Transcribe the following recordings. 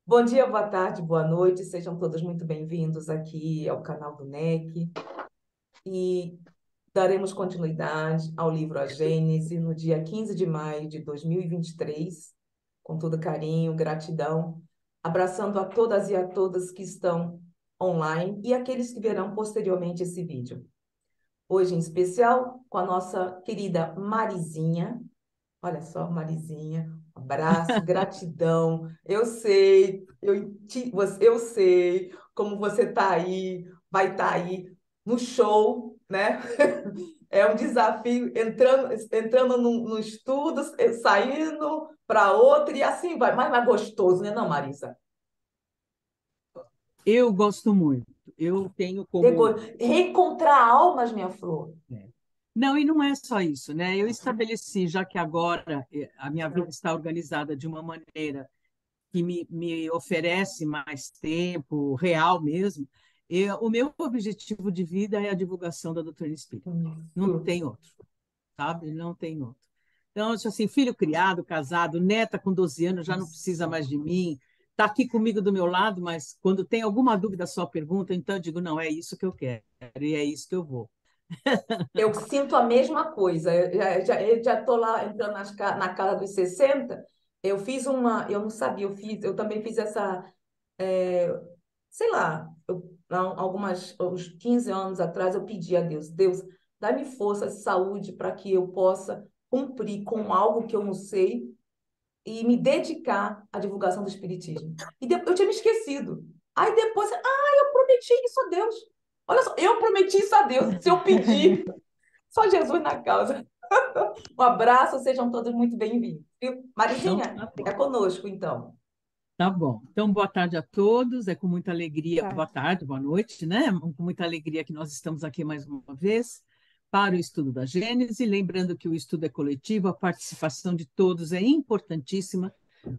Bom dia, boa tarde, boa noite, sejam todos muito bem-vindos aqui ao canal do NEC e daremos continuidade ao livro A Gênese no dia 15 de maio de 2023, com todo carinho, gratidão, abraçando a todas e a todas que estão online e aqueles que verão posteriormente esse vídeo. Hoje, em especial, com a nossa querida Marizinha. Olha só, Marizinha, um abraço, gratidão. Eu sei como você está aí, vai estar aí no show, né? É um desafio entrando no estudo, saindo para outro e assim vai. Mas mais gostoso, né, não, Marisa? Eu gosto muito. Eu tenho como. Reencontrar almas, minha flor. É. Não, e não é só isso, né? Eu estabeleci, já que agora a minha vida está organizada de uma maneira que me oferece mais tempo, real mesmo, o meu objetivo de vida é a divulgação da doutrina espírita. Não Isso. tem outro, sabe? Não tem outro. Então, assim, filho criado, casado, neta com 12 anos já não precisa Isso. mais de mim, está aqui comigo do meu lado, mas quando tem alguma dúvida sua pergunta, então eu digo, não, é isso que eu quero e é isso que eu vou. Eu sinto a mesma coisa. Eu já estou lá entrando na casa dos 60. Eu não sabia, eu também fiz essa, sei lá, uns 15 anos atrás, eu pedi a Deus, Deus, dá-me força e saúde para que eu possa cumprir com algo que eu não sei e me dedicar à divulgação do Espiritismo. E depois, eu tinha me esquecido. Aí depois, eu prometi isso a Deus. Olha só, eu prometi isso a Deus. Se eu pedir, só Jesus na causa. Um abraço, sejam todos muito bem-vindos. Viu? Então, Marizinha, tá fica bom. conosco, então. Tá bom. Então, boa tarde a todos. É com muita alegria, Tá. boa tarde, boa noite, né? Com muita alegria que nós estamos aqui mais uma vez para o estudo da Gênese. Lembrando que o estudo é coletivo, a participação de todos é importantíssima.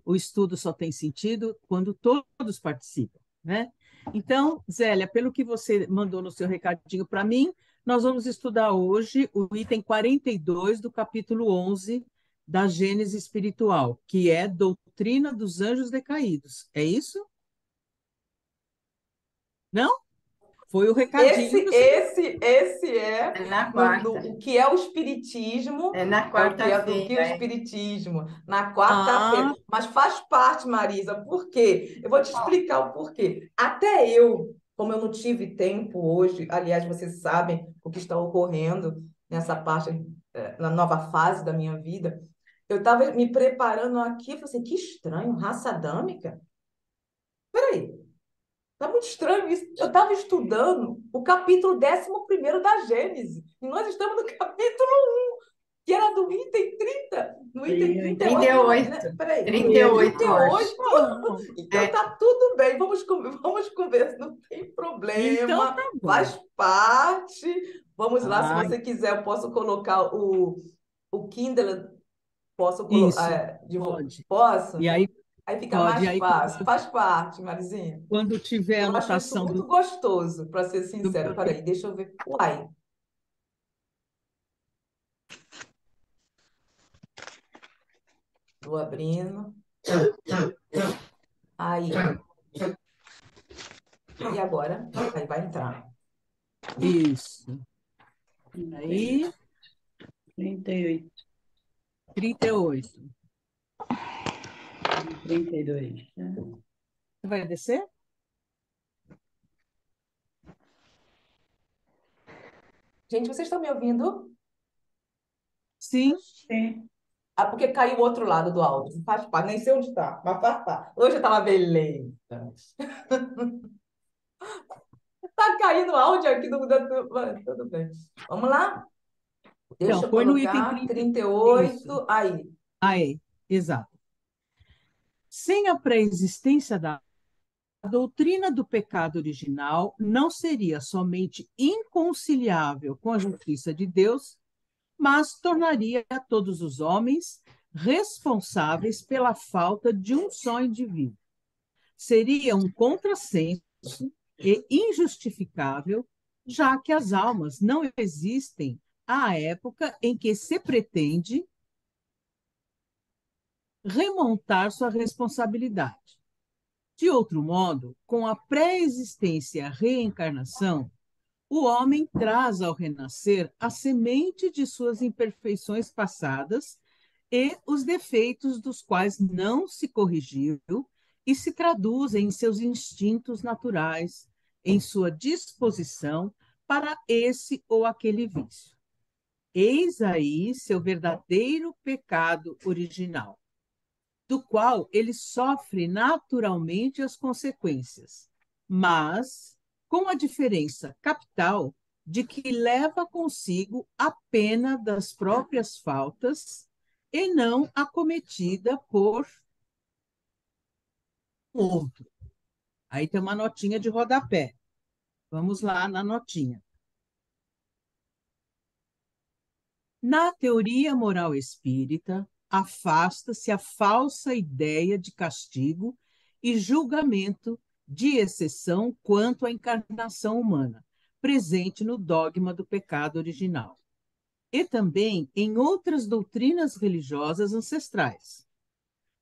O estudo só tem sentido quando todos participam, né? Então, Zélia, pelo que você mandou no seu recadinho para mim, nós vamos estudar hoje o item 42 do capítulo 11 da Gênese espiritual, que é Doutrina dos Anjos Decaídos. É isso? Não? Foi o recadinho que você me Esse é É na quarta. o que é o Espiritismo, É na é o que é do que o quarta-feira. Espiritismo, na Ah, quarta-feira. Mas faz parte, Marisa, por quê? Eu vou te explicar o porquê. Até eu, como eu não tive tempo hoje, aliás, vocês sabem o que está ocorrendo nessa parte, na nova fase da minha vida, eu estava me preparando aqui, eu falei assim, que estranho, raça adâmica? Peraí, tá muito estranho isso. Eu estava estudando o capítulo 11º da Gênese, e nós estamos no capítulo 1, que era do item 30, no item 38, né? 38. Peraí, 38 hoje. 38. bom. Então É, tá tudo bem, vamos conversar, não tem Então problema, tá bom. faz parte. Vamos lá, se Ah, você quiser, eu posso colocar o Kindle, posso isso, colocar, pode. posso? E aí Aí fica pode. E mais aí fácil. Faz parte, Marizinha. quando tiver a Eu acho isso anotação muito gostoso, para ser do sincero. meu texto, Peraí, deixa eu ver. Uai, tô abrindo. Aí. E agora? Aí vai entrar. isso. trinta e Aí, 38, 38. 32. Né? Você vai descer? Gente, vocês estão me ouvindo? Sim. Sim. Ah, porque caiu o outro lado do áudio. Faz parte, nem sei onde está, mas faz parte. Hoje tá uma beleza. Tá caindo áudio aqui mas tudo bem. Vamos lá? Deixa Então, eu põe no item colocar 30. Isso. 38. Aí. Aí, exato. Sem a pré-existência da a doutrina do pecado original não seria somente inconciliável com a justiça de Deus, mas tornaria todos os homens responsáveis pela falta de um só indivíduo. Seria um contrassenso e injustificável, já que as almas não existem à época em que se pretende remontar sua responsabilidade. De outro modo, com a pré-existência e a reencarnação, o homem traz ao renascer a semente de suas imperfeições passadas e os defeitos dos quais não se corrigiu e se traduzem em seus instintos naturais, em sua disposição para esse ou aquele vício. Eis aí seu verdadeiro pecado original, do qual ele sofre naturalmente as consequências, mas com a diferença capital de que leva consigo a pena das próprias faltas e não a cometida por outro. Aí tem uma notinha de rodapé. Vamos lá na notinha. Na teoria moral espírita, afasta-se a falsa ideia de castigo e julgamento de exceção quanto à encarnação humana, presente no dogma do pecado original, e também em outras doutrinas religiosas ancestrais,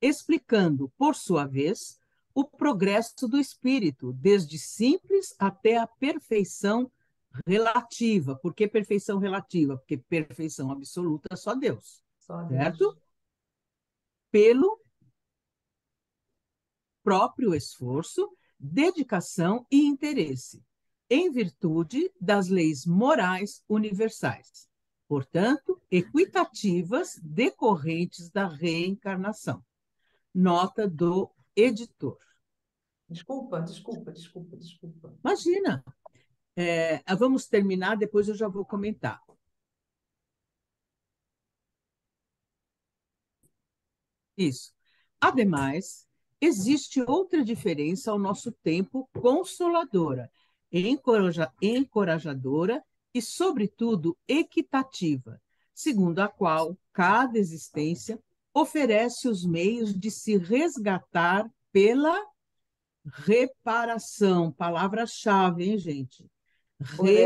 explicando, por sua vez, o progresso do espírito, desde simples até a perfeição relativa. Por que perfeição relativa? Porque perfeição absoluta é só Deus, Só Deus. certo? Pelo próprio esforço, dedicação e interesse, em virtude das leis morais universais, portanto, equitativas decorrentes da reencarnação. Nota do editor. Desculpa. Imagina. Vamos terminar, depois eu já vou comentar. Isso. Ademais, existe outra diferença ao nosso tempo consoladora, encorajadora e, sobretudo, equitativa, segundo a qual cada existência oferece os meios de se resgatar pela reparação. Palavra-chave, hein, gente? Por isso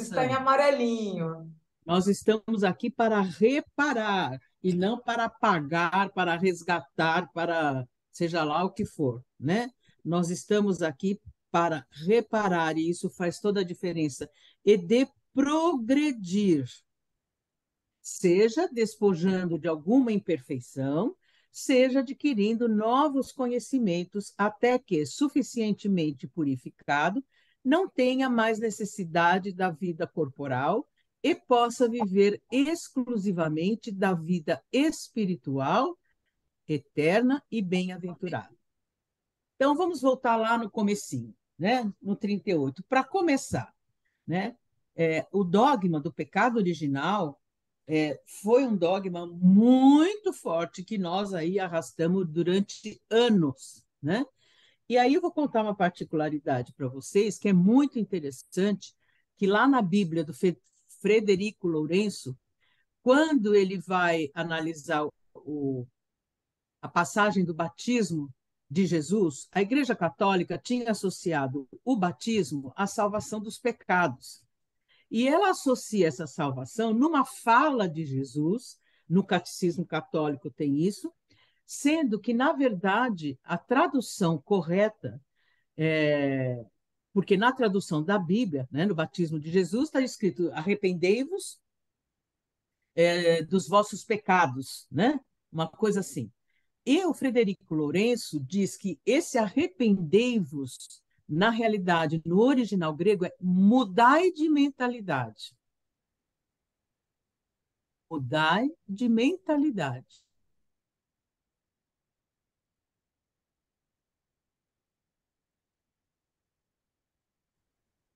está em Reparação. amarelinho. Nós estamos aqui para reparar e não para pagar, para resgatar, para seja lá o que for, né? Nós estamos aqui para reparar e isso faz toda a diferença e de progredir, seja despojando de alguma imperfeição, seja adquirindo novos conhecimentos até que, suficientemente purificado, não tenha mais necessidade da vida corporal e possa viver exclusivamente da vida espiritual, eterna e bem-aventurada. Então, vamos voltar lá no comecinho, né? No 38. Para começar, né? O dogma do pecado original foi um dogma muito forte que nós aí arrastamos durante anos, né? E aí eu vou contar uma particularidade para vocês que é muito interessante, que lá na Bíblia do Frederico Lourenço, quando ele vai analisar a passagem do batismo de Jesus, a Igreja Católica tinha associado o batismo à salvação dos pecados. E ela associa essa salvação numa fala de Jesus, no Catecismo Católico tem isso, sendo que, na verdade, a tradução correta, porque na tradução da Bíblia, né, no batismo de Jesus, está escrito arrependei-vos dos vossos pecados, né? Uma coisa assim. E o Frederico Lourenço diz que esse arrependei-vos, na realidade, no original grego, é mudai de mentalidade. Mudai de mentalidade.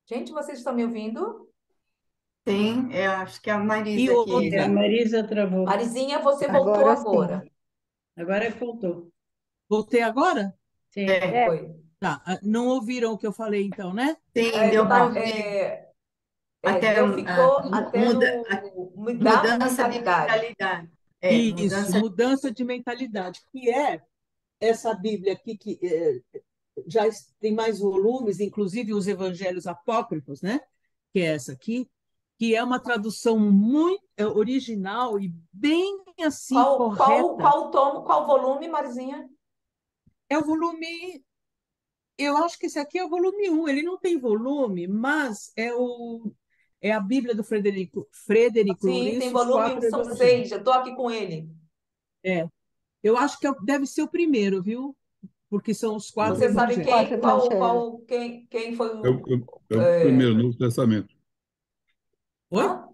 Gente, vocês estão me ouvindo? Sim, eu acho que é a E Marisa aqui. outra, A Marisa travou. Marizinha, você voltou Agora sim. agora. Agora voltou. voltei agora? Sim. Foi. Tá, não ouviram o que eu falei então, né? Sim, É, deu para tá, ouvir. Até ficou até mudar a mudança de mentalidade. mentalidade. Isso, mudança de mentalidade, que é essa Bíblia aqui que já tem mais volumes, inclusive os evangelhos apócrifos, né? Que é essa aqui. que é uma tradução muito original e bem assim correta. Qual tomo, qual volume, Marizinha? É o volume, eu acho que esse aqui é o volume 1. Ele não tem volume, mas é a Bíblia do Frederico Sim, tem Lourenço, os volume 1, quatro são evangelhos. 6. Eu estou aqui com ele. É, eu acho que deve ser o primeiro, viu? Porque são os quatro Você sabe evangelhos. quem, Quatro evangelhos. quem foi É o, o. é o É, primeiro Novo Testamento. Oi? hã?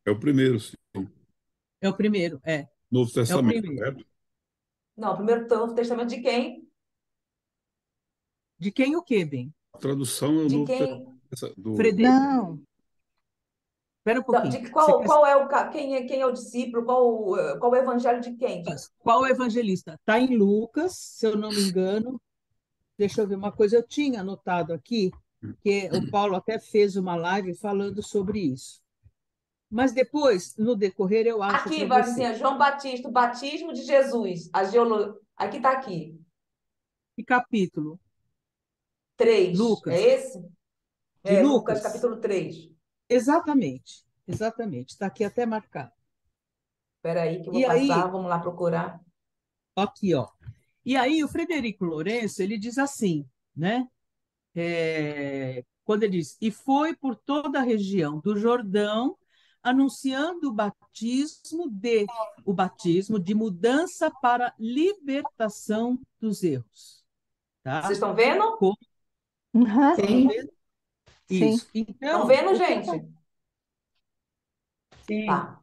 É o primeiro, sim. É o primeiro, Novo é o Testamento, primeiro. correto? Não, primeiro Novo Testamento de quem? De quem o quê, bem? A tradução é o De Novo quem? Testamento do... Frederico, Não, espera um Não, pouquinho. de Você quer qual é quem é o discípulo? Qual o evangelho de quem? qual o evangelista? Está em Lucas, se eu não me engano. Deixa eu ver uma coisa, eu tinha anotado aqui, que o Paulo até fez uma live falando sobre isso. Mas depois, no decorrer, eu acho Aqui, para você. Varzinha, João Batista, o batismo de Jesus. Aqui está aqui. Que capítulo? 3. É Lucas. esse? De É, Lucas, Lucas? capítulo 3. Exatamente, exatamente. Está aqui até marcado. Espera aí que eu vou E passar, aí, vamos lá procurar. aqui, ó. E aí, o Frederico Lourenço, ele diz assim, né? Quando ele diz, e foi por toda a região do Jordão, anunciando o batismo de mudança para libertação dos erros. Vocês Tá? estão vendo? Como uhum, estão Sim, vendo? sim. Isso. Estão Então, vendo, o que gente? Sim. Tá.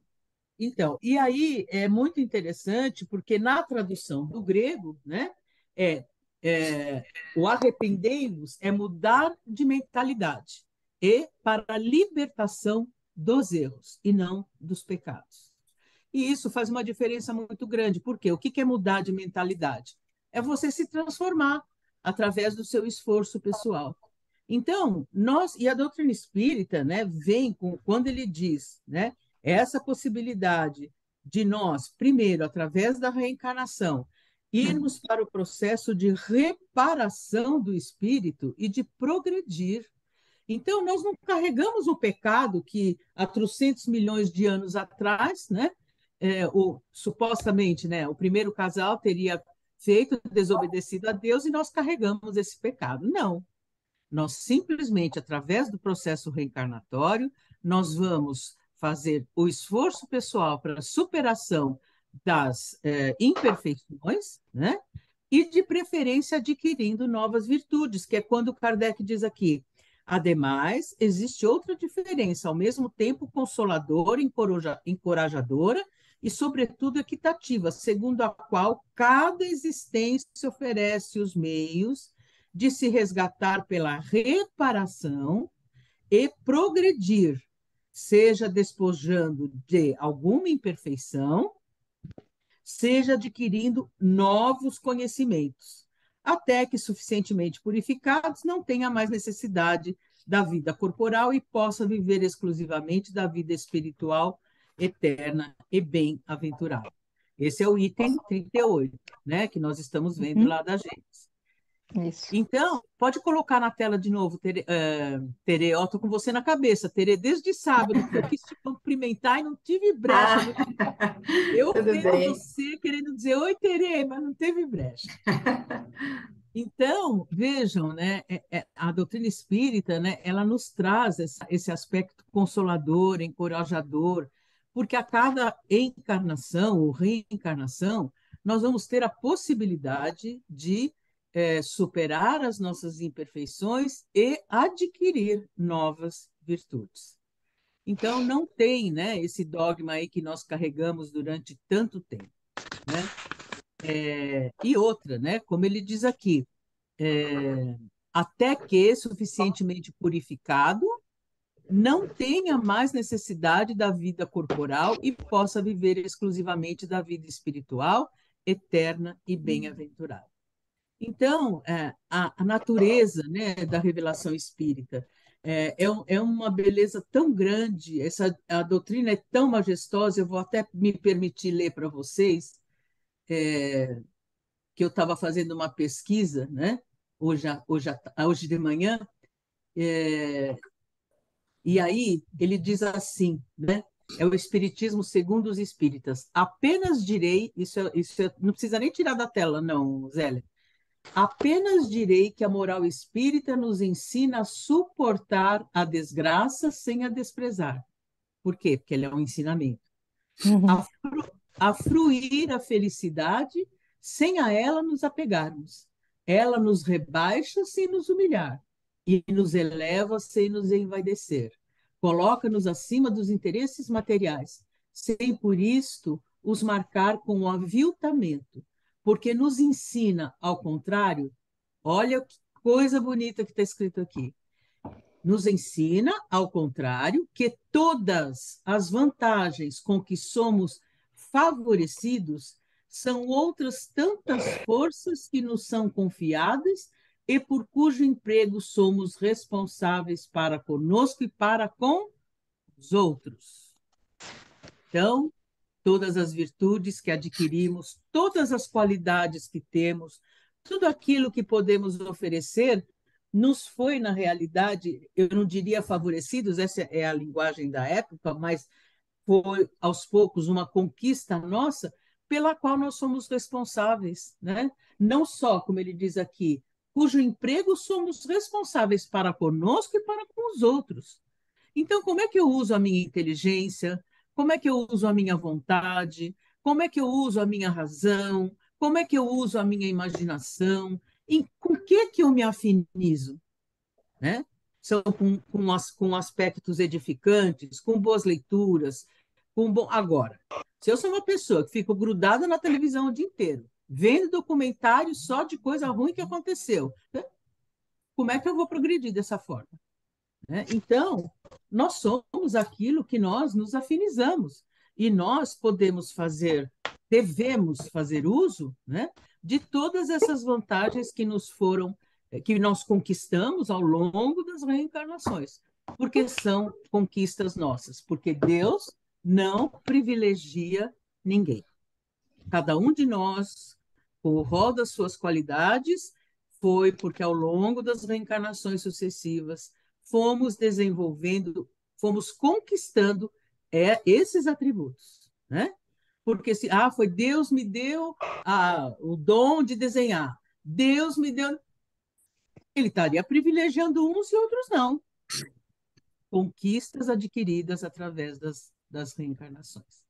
Então, e aí é muito interessante, porque na tradução do grego, né, é, o arrependei-vos é mudar de mentalidade e para a libertação dos erros e não dos pecados. E isso faz uma diferença muito grande, porque o que é mudar de mentalidade? É você se transformar através do seu esforço pessoal. Então, e a doutrina espírita, né, vem com, quando ele diz, né, essa possibilidade de nós, primeiro, através da reencarnação, irmos para o processo de reparação do espírito e de progredir. Então, nós não carregamos o pecado que há trocentos milhões de anos atrás, né, supostamente, né, o primeiro casal teria feito, desobedecido a Deus, e nós carregamos esse pecado. Não, nós simplesmente, através do processo reencarnatório, nós vamos fazer o esforço pessoal para a superação das imperfeições, né? E, de preferência, adquirindo novas virtudes, que é quando Kardec diz aqui. Ademais, existe outra diferença, ao mesmo tempo consoladora, encorajadora e, sobretudo, equitativa, segundo a qual cada existência oferece os meios de se resgatar pela reparação e progredir, seja despojando de alguma imperfeição, seja adquirindo novos conhecimentos, até que suficientemente purificados não tenha mais necessidade da vida corporal e possa viver exclusivamente da vida espiritual eterna e bem-aventurada. Esse é o item 38, né, que nós estamos vendo Uhum, lá da Gênesis. isso. Então, pode colocar na tela de novo, Tere, eu estou com você na cabeça, Tere, desde sábado que eu quis te cumprimentar e não tive brecha. ah, Eu tudo vendo bem. você querendo dizer, oi, Tere, mas não teve brecha. Então, vejam, né, a doutrina espírita, né, ela nos traz esse aspecto consolador, encorajador, porque a cada encarnação ou reencarnação, nós vamos ter a possibilidade de superar as nossas imperfeições e adquirir novas virtudes. Então, não tem, né, esse dogma aí que nós carregamos durante tanto tempo, né? E outra, né, como ele diz aqui, até que suficientemente purificado não tenha mais necessidade da vida corporal e possa viver exclusivamente da vida espiritual, eterna e bem-aventurada. Então, a natureza, né, da revelação espírita é uma beleza tão grande, a doutrina é tão majestosa, eu vou até me permitir ler para vocês, que eu estava fazendo uma pesquisa, né, hoje de manhã, E aí ele diz assim, né? É o Espiritismo segundo os Espíritas. Apenas direi, não precisa nem tirar da tela, não, Zélia. Apenas direi que a moral espírita nos ensina a suportar a desgraça sem a desprezar. Por quê? Porque ele é um ensinamento. Uhum. A fruir a felicidade sem a ela nos apegarmos. Ela nos rebaixa sem nos humilhar e nos eleva sem nos envaidecer. Coloca-nos acima dos interesses materiais, sem por isto os marcar com o aviltamento, porque nos ensina, ao contrário, olha que coisa bonita que está escrito aqui, nos ensina, ao contrário, que todas as vantagens com que somos favorecidos são outras tantas forças que nos são confiadas e por cujo emprego somos responsáveis para conosco e para com os outros. Então, todas as virtudes que adquirimos, todas as qualidades que temos, tudo aquilo que podemos oferecer, nos foi, na realidade, eu não diria favorecidos, essa é a linguagem da época, mas foi, aos poucos, uma conquista nossa, pela qual nós somos responsáveis, né? Não só, como ele diz aqui, cujo emprego somos responsáveis para conosco e para com os outros. Então, como é que eu uso a minha inteligência? Como é que eu uso a minha vontade? Como é que eu uso a minha razão? Como é que eu uso a minha imaginação? E com que eu me afinizo? Né? São com aspectos edificantes, com boas leituras, com bom... Agora, se eu sou uma pessoa que fico grudada na televisão o dia inteiro, vendo documentários só de coisa ruim que aconteceu, né? Como é que eu vou progredir dessa forma? Né? Então, nós somos aquilo que nós nos afinizamos e nós podemos fazer, devemos fazer uso, né, de todas essas vantagens que nos foram, que nós conquistamos ao longo das reencarnações, porque são conquistas nossas, porque Deus não privilegia ninguém. Cada um de nós, com o rol das suas qualidades, foi porque ao longo das reencarnações sucessivas fomos desenvolvendo, fomos conquistando esses atributos, né? Porque se foi Deus me deu o dom de desenhar, Deus me deu, ele estaria privilegiando uns e outros não. Conquistas adquiridas através das reencarnações,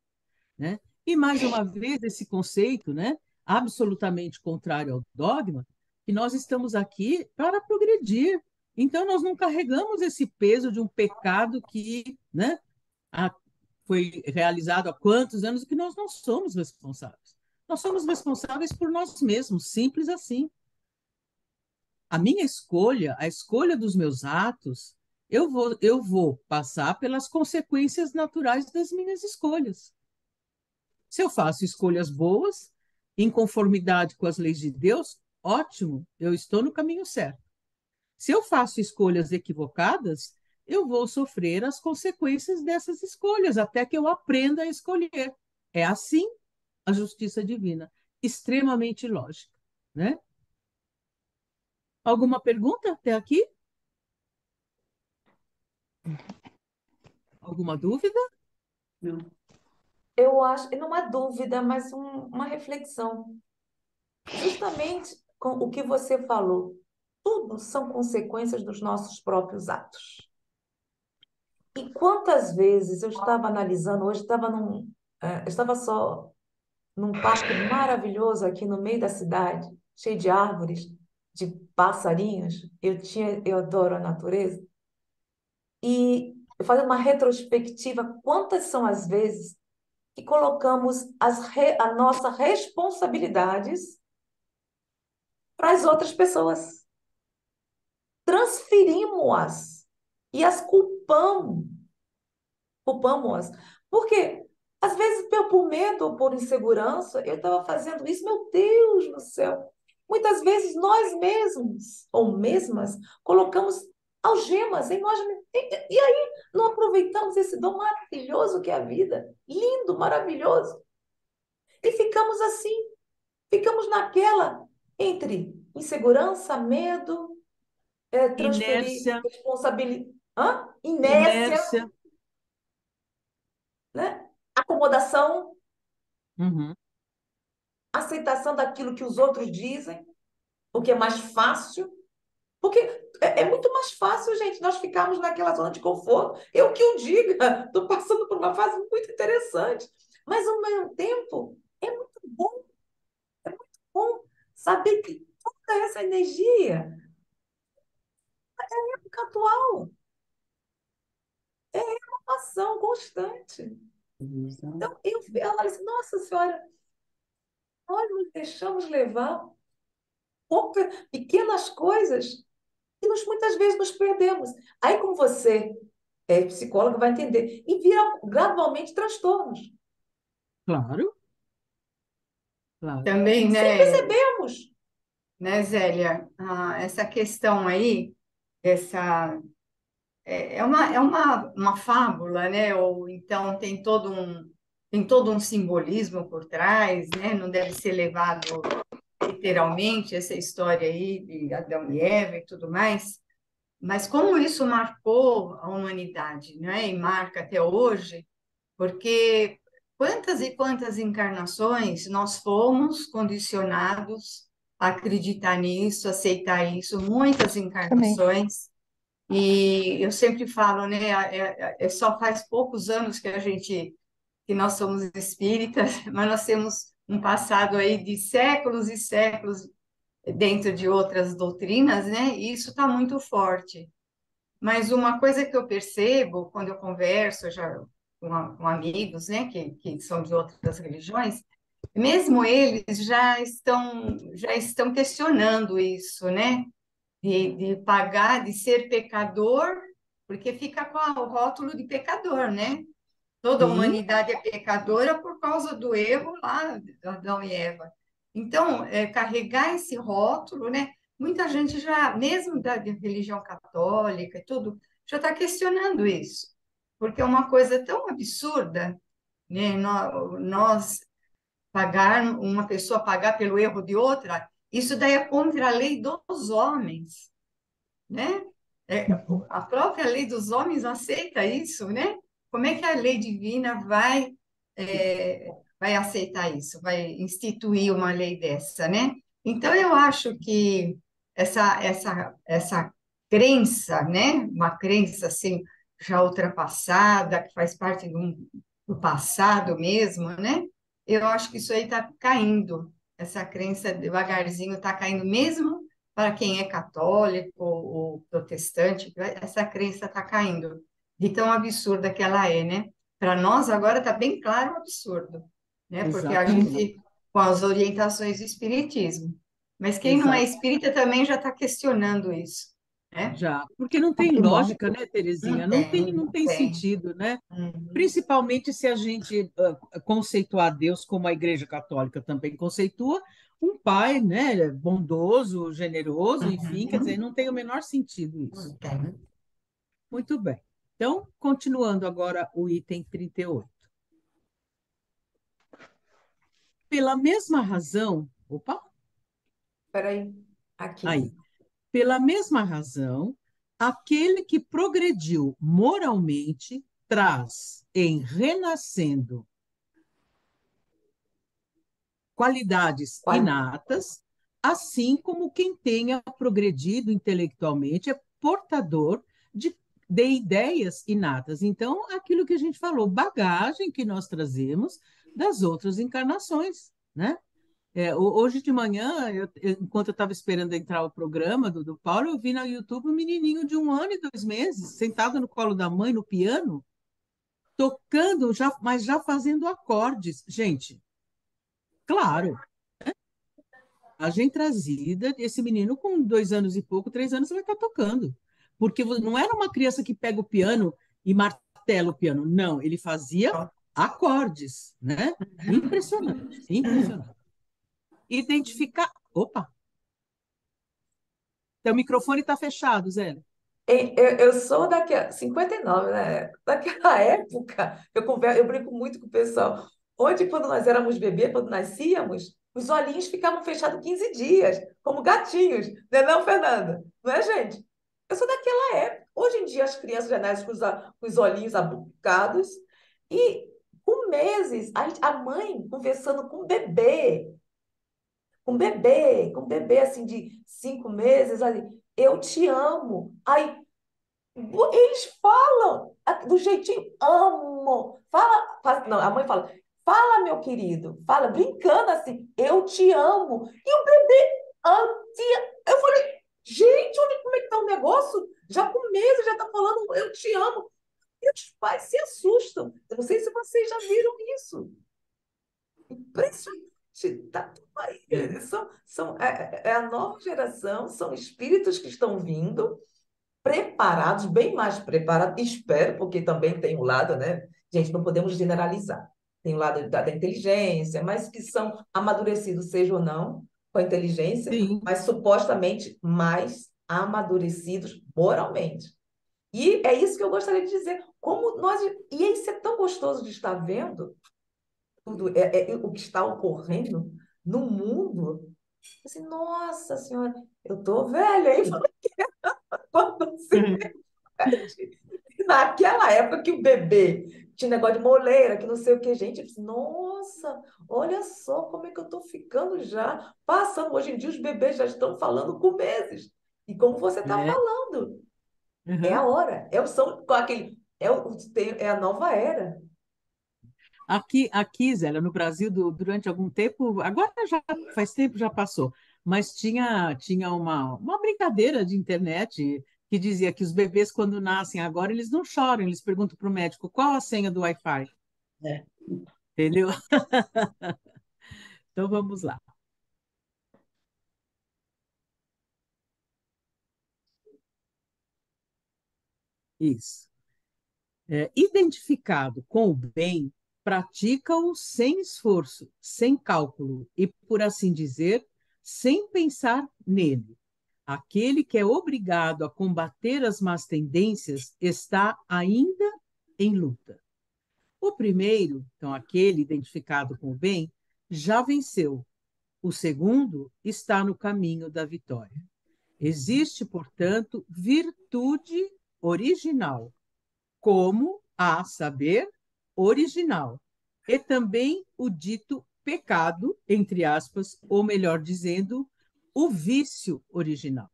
né? E, mais uma vez, esse conceito, né, absolutamente contrário ao dogma, que nós estamos aqui para progredir. Então, nós não carregamos esse peso de um pecado que, né, foi realizado há quantos anos, que nós não somos responsáveis. Nós somos responsáveis por nós mesmos, simples assim. A minha escolha, a escolha dos meus atos, eu vou passar pelas consequências naturais das minhas escolhas. Se eu faço escolhas boas, em conformidade com as leis de Deus, ótimo, eu estou no caminho certo. Se eu faço escolhas equivocadas, eu vou sofrer as consequências dessas escolhas, até que eu aprenda a escolher. É assim a justiça divina, extremamente lógica, né? Alguma pergunta até aqui? Alguma dúvida? Não. Eu acho, e não é dúvida, mas uma reflexão. Justamente com o que você falou, tudo são consequências dos nossos próprios atos. E quantas vezes eu estava analisando, hoje estava só num parque maravilhoso aqui no meio da cidade, cheio de árvores, de passarinhos. Eu adoro a natureza. E fazendo uma retrospectiva, quantas são as vezes que colocamos as nossas responsabilidades para as outras pessoas. Transferimos-as e as culpamos-as. Porque, às vezes, por medo ou por insegurança, eu estava fazendo isso, meu Deus do céu. Muitas vezes nós mesmos ou mesmas colocamos algemas em nós mesmos. E aí não aproveitamos esse dom maravilhoso que é a vida. Lindo, maravilhoso. E ficamos assim, ficamos naquela entre insegurança, medo, transferir Inércia. responsabilidade. Inércia, inércia. né? Acomodação, Uhum. aceitação daquilo que os outros dizem, o que é mais fácil. Porque é muito mais fácil, gente, nós ficarmos naquela zona de conforto. Eu que o diga, estou passando por uma fase muito interessante. Mas, ao mesmo tempo, é muito bom, é muito bom saber que toda essa energia é época atual, é uma ação constante. Então, eu falo assim, nossa senhora, nós nos deixamos levar por pequenas coisas e muitas vezes nos perdemos. Aí, como você é psicólogo, vai entender. E vira gradualmente transtornos. Claro, claro. Também, Sem percebermos. Zélia, essa questão aí, essa é uma fábula, né? Ou então tem todo um simbolismo por trás, né? Não deve ser levado literalmente essa história aí de Adão e Eva e tudo mais. Mas como isso marcou a humanidade, né? E marca até hoje, porque quantas e quantas encarnações nós fomos condicionados a acreditar nisso, aceitar isso, muitas Também. encarnações. E eu sempre falo, né? Só faz poucos anos que nós somos espíritas, mas nós temos um passado aí de séculos e séculos dentro de outras doutrinas, né? E isso está muito forte. Mas uma coisa que eu percebo quando eu converso já com amigos, né, que são de outras religiões, mesmo eles já estão questionando isso, né? De pagar, de ser pecador, porque fica com o rótulo de pecador, né? Toda a Sim, humanidade é pecadora por causa do erro lá de Adão e Eva. Então, carregar esse rótulo, né? Muita gente já, mesmo da religião católica e tudo, já está questionando isso, porque é uma coisa tão absurda, né? Nós pagar, uma pessoa pagar pelo erro de outra, isso daí é contra a lei dos homens, né? A própria lei dos homens aceita isso, né? Como é que a lei divina vai aceitar isso, vai instituir uma lei dessa, né? Então, eu acho que essa crença, né? Uma crença assim já ultrapassada, que faz parte do passado mesmo, né? Eu acho que isso aí está caindo, essa crença devagarzinho está caindo, mesmo para quem é católico ou protestante, essa crença está caindo, de tão absurda que ela é, né? Para nós agora está bem claro o absurdo, né? Porque a exatamente. gente, com as orientações do espiritismo, mas quem não é Exato. espírita também já está questionando isso, né? Já, porque não Ah, tem que bom. lógica, né, Terezinha? Não Não tem, tem, não não tem tem. sentido, né? Uhum. Principalmente se a gente conceituar Deus como a Igreja Católica também conceitua, um pai, né, bondoso, generoso, enfim, quer dizer, Uhum. não tem o menor sentido isso. Não tem. Muito bem. Então, continuando agora o item 38. Pela mesma razão, opa, Espera aí, aqui. aí, pela mesma razão, aquele que progrediu moralmente traz, em renascendo, qualidades Qual? inatas, assim como quem tenha progredido intelectualmente é portador de ideias inatas. Então, aquilo que a gente falou, bagagem que nós trazemos das outras encarnações, né? Hoje de manhã, enquanto eu estava esperando entrar o programa do Paulo, eu vi no YouTube um menininho de 1 ano e 2 meses, sentado no colo da mãe, no piano, tocando, mas já fazendo acordes. Gente, claro, a gente trazida, esse menino com 2 anos e pouco, 3 anos, vai estar tocando. Porque não era uma criança que pega o piano e martela o piano. Não, ele fazia acordes, né? Impressionante, impressionante. Identificar. Opa, teu microfone está fechado, Zé. Eu sou daquela 59, né? Daquela época, eu brinco muito com o pessoal. Onde, quando nós éramos bebê, quando nascíamos, os olhinhos ficavam fechados 15 dias, como gatinhos. Não é não, Fernanda? Não é, gente? Eu sou daquela época. Hoje em dia, as crianças já nascem com os olhinhos abucados. E com meses, a mãe conversando com um bebê assim de 5 meses, ali, eu te amo. Aí eles falam do jeitinho, amo. Não, a mãe fala, fala, meu querido, fala, brincando assim, eu te amo. E o bebê, eu falei, gente, como é que tá o negócio? Já com meses, já tá falando, eu te amo. E os pais se assustam. Eu não sei se vocês já viram isso. Impressionante. Tá tudo aí. É. É a nova geração, são espíritos que estão vindo preparados, bem mais preparados, espero, porque também tem um lado, né? Gente, não podemos generalizar. Tem o lado da inteligência, mas que são amadurecidos, seja ou não, com a inteligência, Sim. mas supostamente mais amadurecidos moralmente. E é isso que eu gostaria de dizer. Como nós. E isso é tão gostoso de estar vendo tudo, o que está ocorrendo no mundo. Assim, nossa senhora, eu tô velha, hein? Quando você naquela época que o bebê tinha negócio de moleira, que não sei o que, gente, eu disse, nossa, olha só como é que eu estou ficando já. Passando, hoje em dia os bebês já estão falando com meses. E como você está É. falando, é a Uhum. hora, com aquele, é a nova era. Aqui, Zélia, no Brasil, durante algum tempo, agora já faz tempo, já passou, mas tinha uma brincadeira de internet que dizia que os bebês, quando nascem agora, eles não choram, eles perguntam para o médico qual a senha do Wi-Fi, É. entendeu? Então vamos lá. Isso. Identificado com o bem, pratica-o sem esforço, sem cálculo e, por assim dizer, sem pensar nele. Aquele que é obrigado a combater as más tendências está ainda em luta. O primeiro, então aquele identificado com o bem, já venceu. O segundo está no caminho da vitória. Existe, portanto, virtude original, como a saber, original, e também o dito pecado, entre aspas, ou melhor dizendo, o vício original.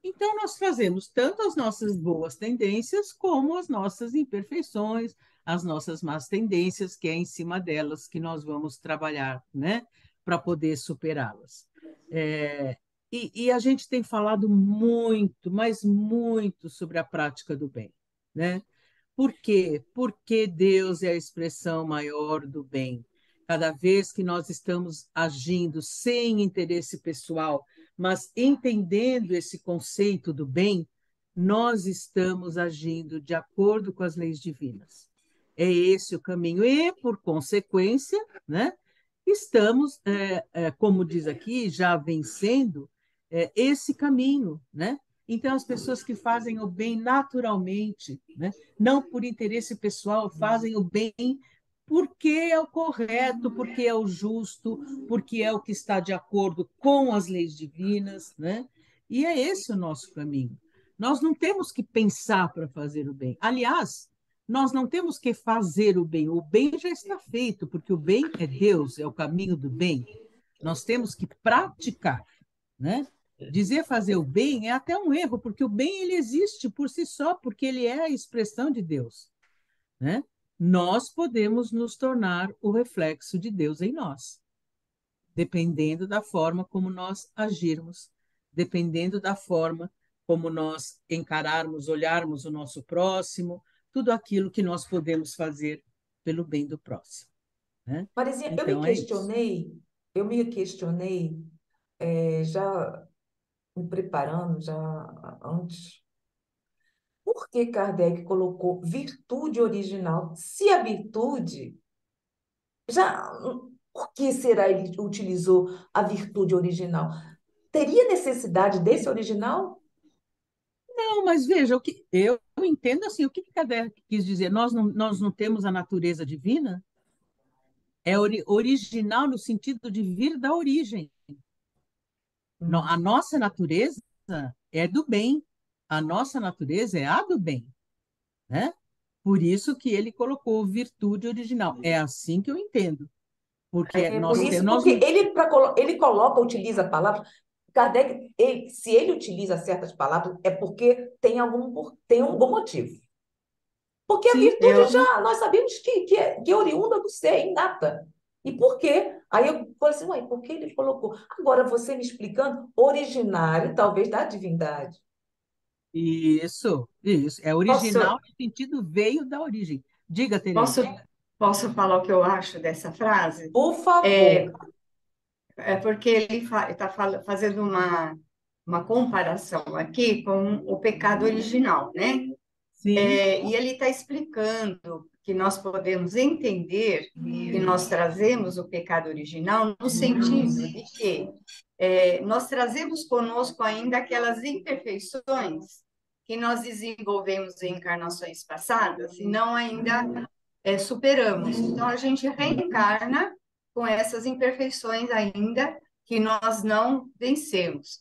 Então, nós trazemos tanto as nossas boas tendências, como as nossas imperfeições, as nossas más tendências, que é em cima delas que nós vamos trabalhar, né, para poder superá-las. E a gente tem falado muito, mas muito sobre a prática do bem, né? Por quê? Porque Deus é a expressão maior do bem. Cada vez que nós estamos agindo sem interesse pessoal, mas entendendo esse conceito do bem, nós estamos agindo de acordo com as leis divinas. É esse o caminho. E, por consequência, né, estamos, como diz aqui, já vencendo esse caminho, né? Então, as pessoas que fazem o bem naturalmente, né, não por interesse pessoal, fazem o bem porque é o correto, porque é o justo, porque é o que está de acordo com as leis divinas, né? E é esse o nosso caminho. Nós não temos que pensar para fazer o bem. Aliás, nós não temos que fazer o bem já está feito, porque o bem é Deus, é o caminho do bem. Nós temos que praticar, né? Dizer fazer o bem é até um erro, porque o bem ele existe por si só, porque ele é a expressão de Deus, né? Nós podemos nos tornar o reflexo de Deus em nós, dependendo da forma como nós agirmos, dependendo da forma como nós encararmos, olharmos o nosso próximo, tudo aquilo que nós podemos fazer pelo bem do próximo, né? Marizinha, Então é isso. eu me questionei, já me preparando, já antes. Por que Kardec colocou virtude original? Se a virtude já. Por que será ele utilizou a virtude original? Teria necessidade desse original? Não, mas veja, o que eu entendo assim, o que Kardec quis dizer? Nós não temos a natureza divina? É original no sentido de vir da origem. A Hum. nossa natureza é do bem. A nossa natureza é a do bem, né? Por isso que ele colocou virtude original. É assim que eu entendo. Porque É por nós isso, temos, porque ele coloca, utiliza palavras. Kardec, se ele utiliza certas palavras, é porque tem um bom motivo. Porque a sim, virtude Eu, já, nós sabemos que é oriunda do ser, é inata. E por quê? Aí eu falei assim, ué, por que ele colocou? Agora você me explicando, originário, talvez, da divindade. isso. É original posso, no sentido veio da origem. Diga, Tereza. posso, posso falar o que eu acho dessa frase? Por É, favor. é porque ele está fazendo uma comparação aqui com o pecado original, né? Sim. E ele está explicando que nós podemos entender que nós trazemos o pecado original no sentido de que nós trazemos conosco ainda aquelas imperfeições que nós desenvolvemos em encarnações passadas e não ainda superamos. Então, a gente reencarna com essas imperfeições ainda que nós não vencemos.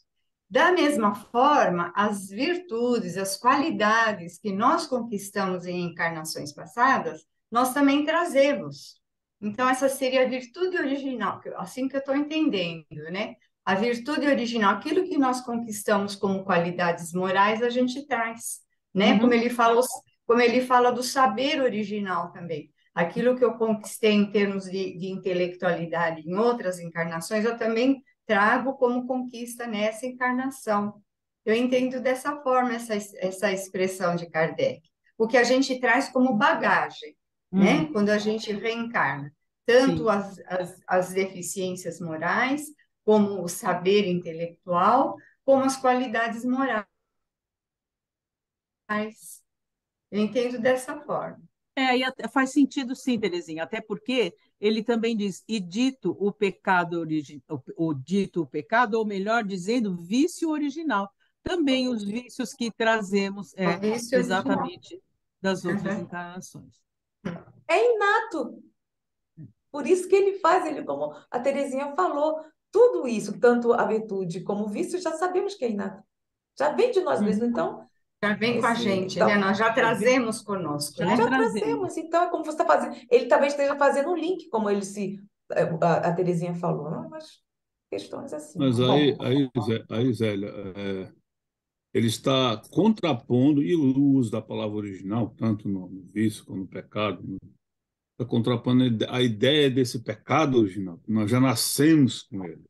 Da mesma forma, as virtudes, as qualidades que nós conquistamos em encarnações passadas, nós também trazemos. Então, essa seria a virtude original, assim que eu estou entendendo, né? A virtude original, aquilo que nós conquistamos como qualidades morais, a gente traz, né? Uhum. Como ele fala do saber original também. Aquilo que eu conquistei em termos de intelectualidade em outras encarnações, eu também trago como conquista nessa encarnação. Eu entendo dessa forma essa expressão de Kardec. O que a gente traz como bagagem, né? Uhum. Quando a gente reencarna. Sim. Tanto as deficiências morais, como o saber intelectual, como as qualidades morais. Eu entendo dessa forma. Faz sentido sim, Terezinha, até porque ele também diz, e dito o pecado o dito o pecado, ou melhor dizendo, vício original. Também os vícios que trazemos O vício original. exatamente das outras Uhum. encarnações. É inato. Por isso que ele faz, ele, como a Terezinha falou, tudo isso, tanto a virtude como o vício, já sabemos que é inato. Já vem de nós mesmos. Uhum. Então, Já vem com a gente, né? então Nós já É ver- trazemos conosco, Já né? já trazemos. trazemos. Então, é como você está fazendo. Ele talvez esteja fazendo um link, como a Terezinha falou, não? Mas questões assim. Mas Bom, aí, Zélia, ele está contrapondo, e o uso da palavra original, tanto no vício como no pecado, né, está contrapondo a ideia desse pecado original, que nós já nascemos com ele.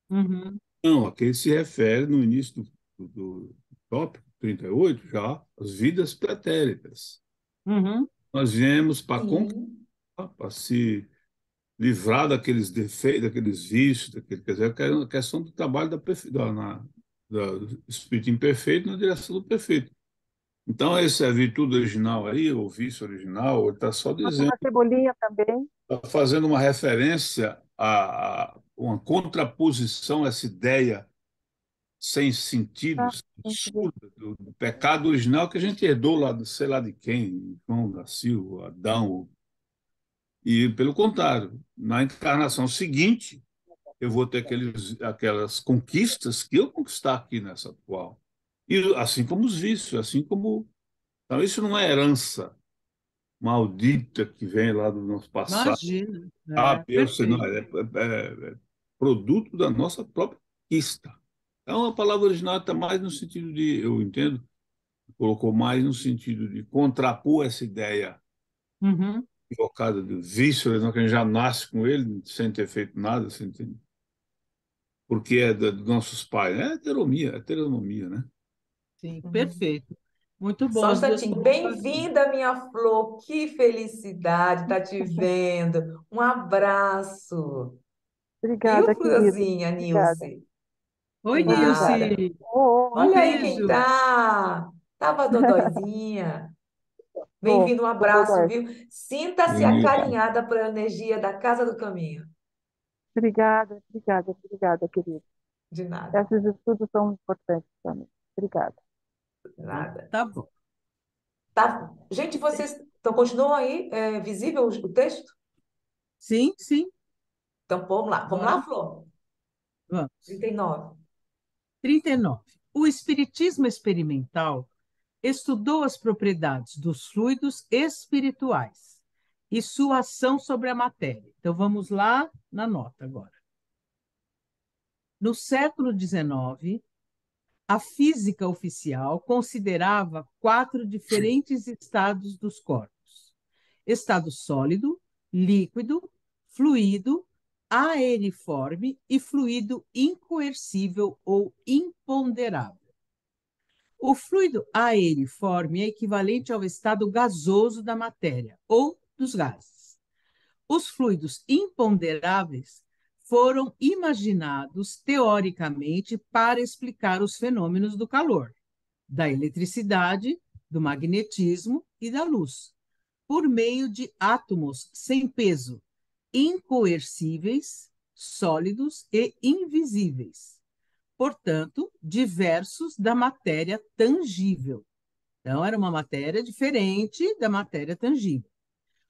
Uhum. Não, aqui ele se refere, no início do tópico 38 já, as vidas pretéritas. Uhum. Nós viemos para conquistar, sim. para se livrar daqueles defeitos, daqueles vícios, quer dizer, a questão do trabalho do espírito imperfeito na direção do perfeito. Então, essa é a virtude original aí, o vício original, ele está só Bota dizendo, uma cebolinha também. está fazendo uma referência a uma contraposição a essa ideia sem sentido, Tá? absurda do pecado original que a gente herdou lá, sei lá de quem, João da Silva, Adão. E, pelo contrário, na encarnação seguinte, eu vou ter aquelas conquistas que eu conquistar aqui nessa atual. E assim como os vícios, assim como. Então, isso não é herança maldita que vem lá do nosso passado. Imagina. Eu sei, não, Perfeito. é produto da nossa própria conquista. Então, a palavra original está mais no sentido de, eu entendo, colocou mais no sentido de contrapor essa ideia Uhum. equivocada do vício, né, que a gente já nasce com ele, sem ter feito nada, sem ter, porque é dos nossos pais. É heteronomia, né? Sim, Uhum. perfeito. Muito bom Só um as duas instantinho. colocações. Bem-vinda, minha flor. Que felicidade estar te vendo. Um abraço. Obrigada, Viu, querido. Florzinha, Obrigada. Nilce? De Oi, nada. Nilce. Oh, Um Olha aí quem beijo. tá. Tava dodóizinha. tô, Bem-vindo, um tô abraço, dodói. viu? Sinta-se Nilce. acarinhada pela energia da Casa do Caminho. Obrigada, obrigada, obrigada, querido. De nada, Esses estudos são importantes para mim. Obrigada. de nada. Tá bom. Tá. Gente, vocês então, continuam aí, visível o texto? Sim, sim. Então, vamos lá. Vamos Bora. lá, Flor. Vamos. 39. 39. O espiritismo experimental estudou as propriedades dos fluidos espirituais e sua ação sobre a matéria. Então, vamos lá na nota agora. No século XIX, a física oficial considerava 4 diferentes estados dos corpos: estado sólido, líquido, fluido, aeriforme e fluido incoercível ou imponderável. O fluido aeriforme é equivalente ao estado gasoso da matéria ou dos gases. Os fluidos imponderáveis foram imaginados teoricamente para explicar os fenômenos do calor, da eletricidade, do magnetismo e da luz, por meio de átomos sem peso, incoercíveis, sólidos e invisíveis, portanto, diversos da matéria tangível. Então, era uma matéria diferente da matéria tangível.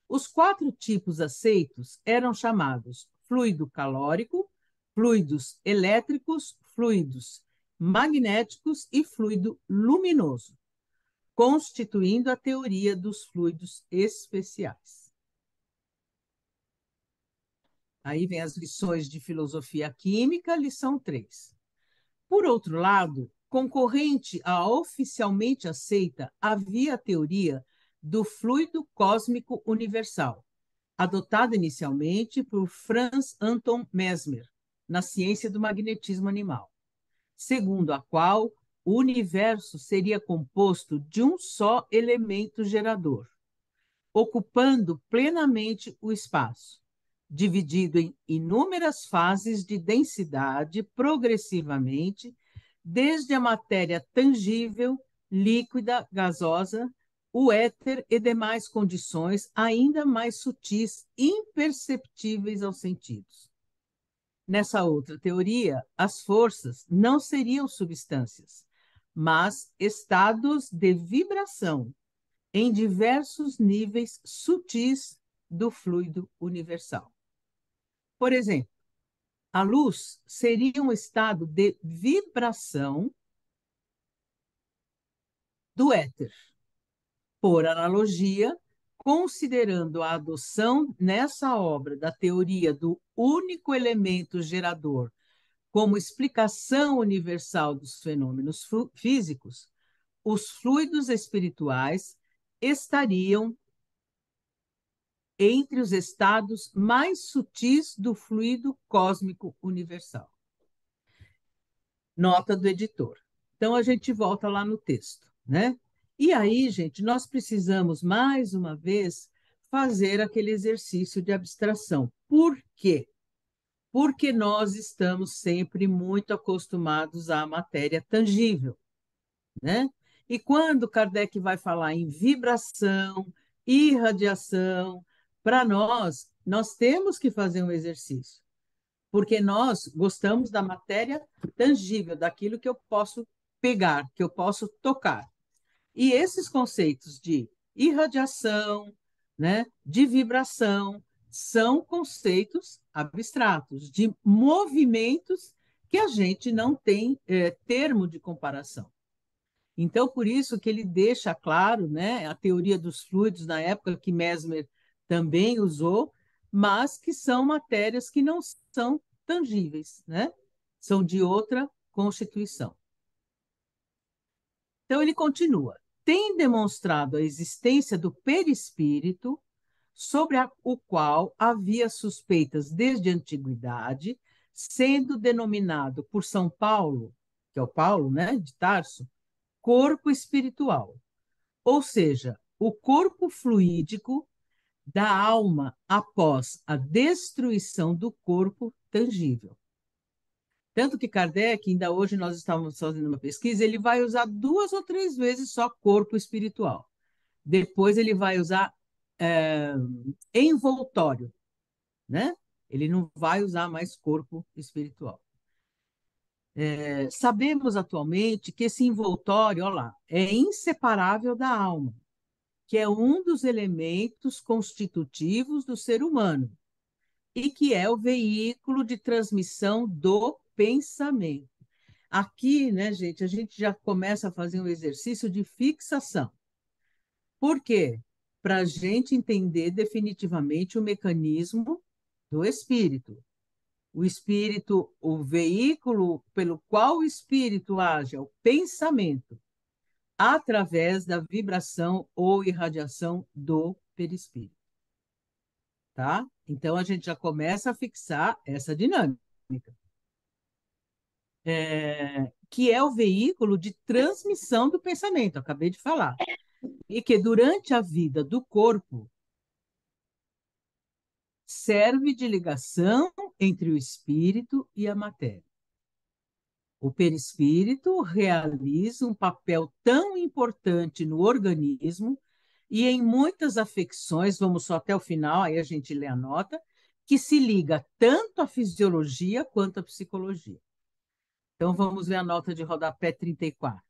Os 4 tipos aceitos eram chamados fluido calórico, fluidos elétricos, fluidos magnéticos e fluido luminoso, constituindo a teoria dos fluidos especiais. Aí vem as lições de filosofia química, lição 3. Por outro lado, concorrente à oficialmente aceita, havia a teoria do fluido cósmico universal, adotada inicialmente por Franz Anton Mesmer, na ciência do magnetismo animal, segundo a qual o universo seria composto de um só elemento gerador, ocupando plenamente o espaço, dividido em inúmeras fases de densidade progressivamente, desde a matéria tangível, líquida, gasosa, o éter e demais condições ainda mais sutis, imperceptíveis aos sentidos. Nessa outra teoria, as forças não seriam substâncias, mas estados de vibração em diversos níveis sutis do fluido universal. Por exemplo, a luz seria um estado de vibração do éter. Por analogia, considerando a adoção nessa obra da teoria do único elemento gerador como explicação universal dos fenômenos físicos, os fluidos espirituais estariam entre os estados mais sutis do fluido cósmico universal. Nota do editor. Então, a gente volta lá no texto, né? E aí, gente, nós precisamos, mais uma vez, fazer aquele exercício de abstração. Por quê? Porque nós estamos sempre muito acostumados à matéria tangível, né? E quando Kardec vai falar em vibração, irradiação, para nós temos que fazer um exercício, porque nós gostamos da matéria tangível, daquilo que eu posso pegar, que eu posso tocar. E esses conceitos de irradiação, né, de vibração, são conceitos abstratos, de movimentos que a gente não tem termo de comparação. Então, por isso que ele deixa claro, né, a teoria dos fluidos, na época que Mesmer também usou, mas que são matérias que não são tangíveis, né? São de outra constituição. Então, ele continua. Tem demonstrado a existência do perispírito, sobre o qual havia suspeitas desde a antiguidade, sendo denominado por São Paulo, que é o Paulo, né, de Tarso, corpo espiritual, ou seja, o corpo fluídico da alma após a destruição do corpo tangível. Tanto que Kardec, ainda hoje nós estávamos fazendo uma pesquisa, ele vai usar 2 ou 3 vezes só corpo espiritual. Depois ele vai usar envoltório, né? Ele não vai usar mais corpo espiritual. Sabemos atualmente que esse envoltório, olha lá, é inseparável da alma, que é um dos elementos constitutivos do ser humano e que é o veículo de transmissão do pensamento. Aqui, né, gente, a gente já começa a fazer um exercício de fixação. Por quê? Para a gente entender definitivamente o mecanismo do espírito. O espírito, o veículo pelo qual o espírito age é o pensamento, através da vibração ou irradiação do perispírito. Tá? Então, a gente já começa a fixar essa dinâmica, que é o veículo de transmissão do pensamento, acabei de falar. E que durante a vida do corpo serve de ligação entre o espírito e a matéria. O perispírito realiza um papel tão importante no organismo e em muitas afecções, vamos só até o final, aí a gente lê a nota, que se liga tanto à fisiologia quanto à psicologia. Então, vamos ver a nota de rodapé 34.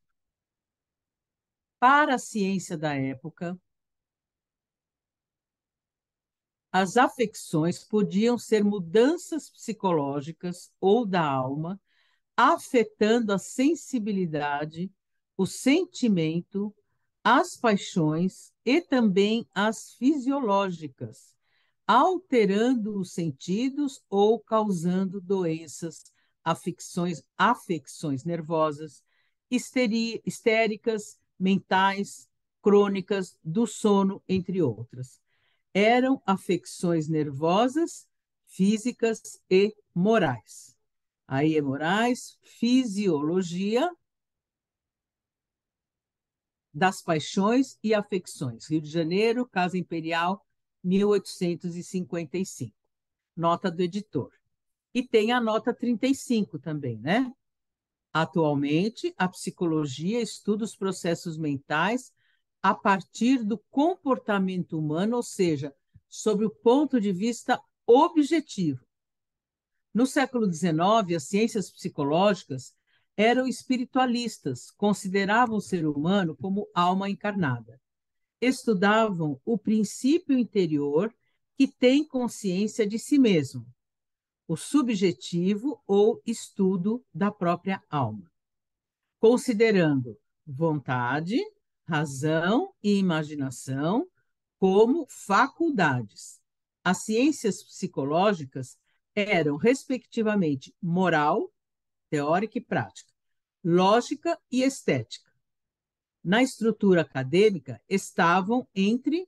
Para a ciência da época, as afecções podiam ser mudanças psicológicas ou da alma, afetando a sensibilidade, o sentimento, as paixões e também as fisiológicas, alterando os sentidos ou causando doenças, afecções nervosas, histéricas, mentais, crônicas, do sono, entre outras. Eram afecções nervosas, físicas e morais. Aí é morais, fisiologia das paixões e afecções. Rio de Janeiro, Casa Imperial, 1855. Nota do editor. E tem a nota 35 também, né? Atualmente, a psicologia estuda os processos mentais a partir do comportamento humano, ou seja, sob o ponto de vista objetivo. No século XIX, as ciências psicológicas eram espiritualistas, consideravam o ser humano como alma encarnada. Estudavam o princípio interior que tem consciência de si mesmo, o subjetivo ou estudo da própria alma, considerando vontade, razão e imaginação como faculdades. As ciências psicológicas eram, respectivamente, moral, teórica e prática, lógica e estética. Na estrutura acadêmica, estavam entre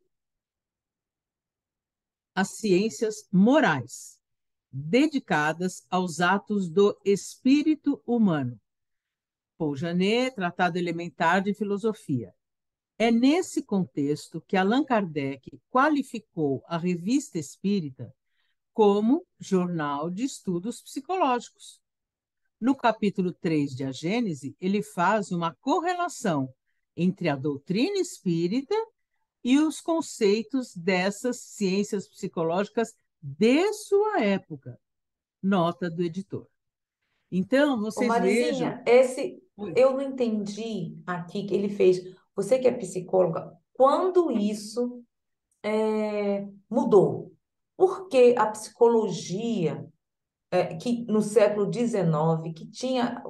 as ciências morais, dedicadas aos atos do espírito humano. Paul Janet, Tratado Elementar de Filosofia. É nesse contexto que Allan Kardec qualificou a Revista Espírita como jornal de estudos psicológicos. No capítulo 3 de A Gênese, ele faz uma correlação entre a doutrina espírita e os conceitos dessas ciências psicológicas de sua época. Nota do editor. Então, Ô, vocês vejam. Marizinha, eu não entendi aqui que ele fez. Você que é psicóloga, quando isso mudou? Porque a psicologia, que no século XIX, que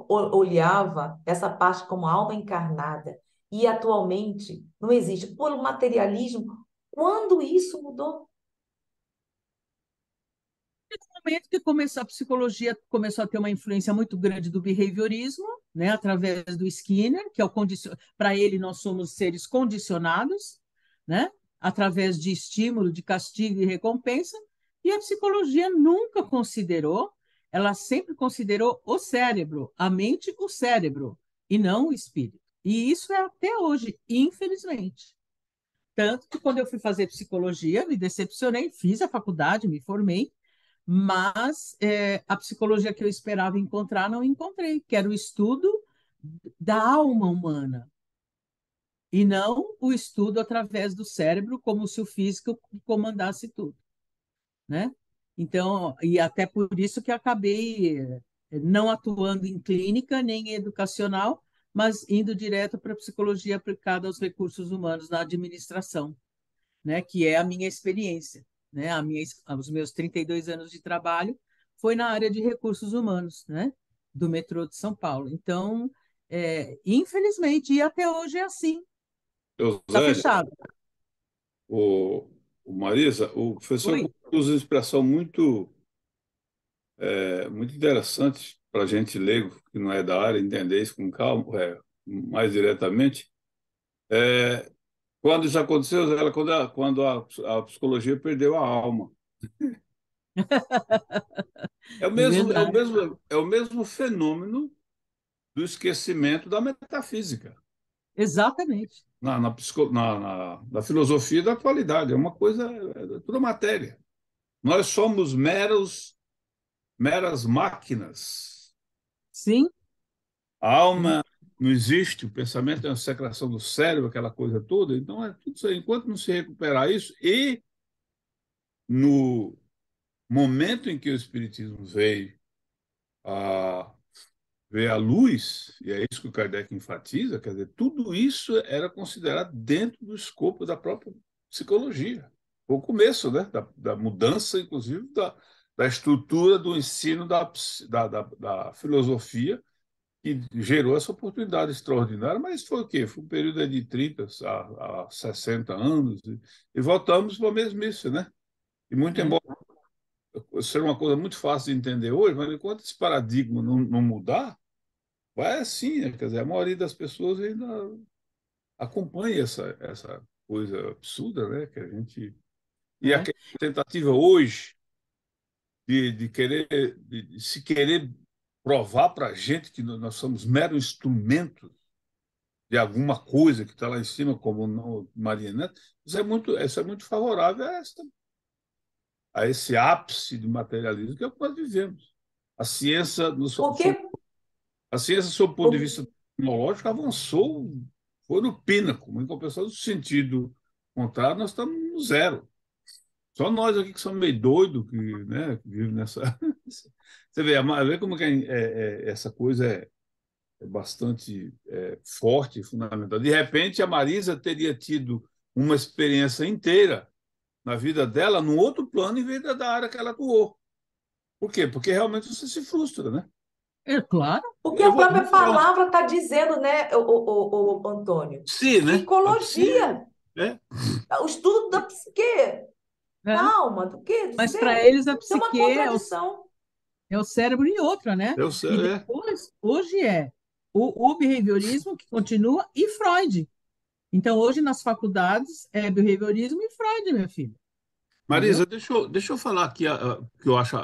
olhava essa parte como alma encarnada, e atualmente não existe, pelo materialismo, quando isso mudou? No momento que começou, a psicologia começou a ter uma influência muito grande do behaviorismo, né, através do Skinner, que é o para ele nós somos seres condicionados, né, através de estímulo, de castigo e recompensa, e a psicologia nunca considerou, ela sempre considerou o cérebro, a mente, o cérebro, e não o espírito. E isso é até hoje, infelizmente. Tanto que quando eu fui fazer psicologia, me decepcionei, fiz a faculdade, me formei, mas a psicologia que eu esperava encontrar, não encontrei, que era o estudo da alma humana, e não o estudo através do cérebro, como se o físico comandasse tudo, né? Então, e até por isso que acabei não atuando em clínica nem em educacional, mas indo direto para a psicologia aplicada aos recursos humanos na administração, né, que é a minha experiência, né, os meus 32 anos de trabalho foi na área de recursos humanos, né, do metrô de São Paulo. Então, infelizmente, e até hoje é assim, está Eusébio, fechado. o Marisa, o professor Oi? usa uma expressão muito interessante para a gente leigo, que não é da área, entender isso com calma, mais diretamente. Quando isso aconteceu, quando a psicologia perdeu a alma. É o É mesmo, é o verdade. mesmo, é o mesmo fenômeno do esquecimento da metafísica, Exatamente. na filosofia da atualidade. É uma coisa, é tudo matéria. Nós somos meras máquinas. Sim, A alma não existe, o pensamento é uma secreção do cérebro, aquela coisa toda. Então, é tudo isso aí. Enquanto não se recuperar isso, e no momento em que o Espiritismo veio a ver a luz, e é isso que o Kardec enfatiza, quer dizer, tudo isso era considerado dentro do escopo da própria psicologia. O começo, né, da mudança, inclusive, da estrutura do ensino da filosofia, que gerou essa oportunidade extraordinária, mas foi o quê? Foi um período de 30 a 60 anos, e voltamos para a mesmice, né? E muito é, embora seja uma coisa muito fácil de entender hoje, mas enquanto esse paradigma não mudar, vai assim, né? Quer dizer, a maioria das pessoas ainda acompanha essa coisa absurda, né? Que a gente... E a é. tentativa hoje de se querer provar para a gente que nós somos mero instrumento de alguma coisa que está lá em cima, como não, Maria Neto, isso é muito favorável a esse ápice de materialismo que é o que nós vivemos. A ciência, Porque, a ciência, sob o ponto de vista tecnológico, avançou, foi no pináculo. Em compensação, no sentido contrário, nós estamos no zero. Só nós aqui que somos meio doidos, que vivem nessa. Você vê como que essa coisa é bastante forte, fundamental. De repente, a Marisa teria tido uma experiência inteira na vida dela, num outro plano, em vez da área que ela atuou. Por quê? Porque realmente você se frustra, né? Claro, porque Eu a vou própria dar um palavra está dizendo, né, o Antônio? psi, né? A psi, Psicologia, né? o estudo da psique, né? da alma, do quê? Mas para eles a Tem uma psique contradição. é o cérebro e outra, né? Eu E sei, depois, hoje o behaviorismo que continua e Freud. Então, hoje nas faculdades é behaviorismo e Freud, meu filho. Entendeu? Marisa, deixa eu falar aqui que eu acho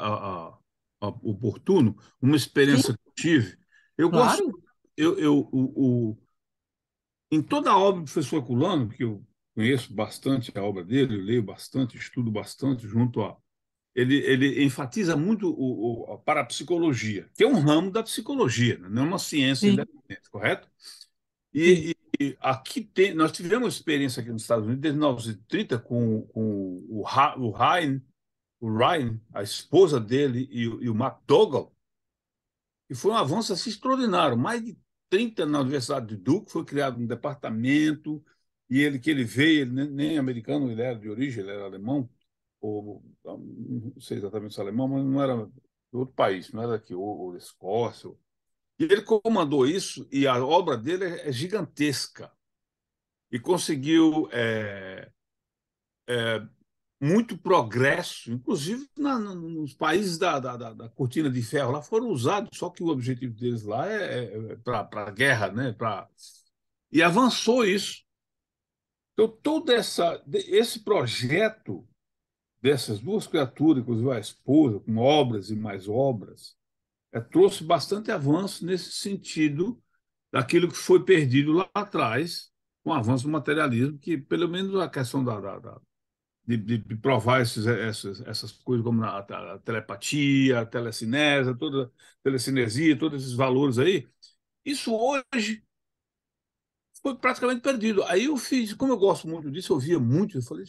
oportuno, uma Sim, experiência que eu tive. Eu gosto, claro. em toda a obra do professor Herculano, que eu conheço bastante a obra dele, eu leio bastante, estudo bastante junto a... Ele enfatiza muito a parapsicologia, que é um ramo da psicologia, né? Não é uma ciência Sim, independente, correto? sim. E aqui nós tivemos experiência aqui nos Estados Unidos desde 1930 com o Ryan, a esposa dele e o McDougall, e foi um avanço assim, extraordinário. Mais de 30 na Universidade de Duke, foi criado um departamento, e que ele veio, ele nem americano, ele era de origem, ele era alemão, ou não sei exatamente se é alemão, mas não era de outro país, não era daqui, ou da Escócia. E ele comandou isso, e a obra dele é gigantesca, e conseguiu muito progresso, inclusive nos países da cortina de ferro lá foram usados, só que o objetivo deles lá é para a guerra, né? E avançou isso. Então, esse projeto dessas duas criaturas, inclusive a esposa, com obras e mais obras, trouxe bastante avanço nesse sentido daquilo que foi perdido lá atrás, com o avanço do materialismo, que pelo menos a questão de provar essas coisas como a telepatia, a telecinesia, telecinesia, todos esses valores aí, isso hoje foi praticamente perdido. Aí eu fiz, como eu gosto muito disso, eu via muito, eu falei,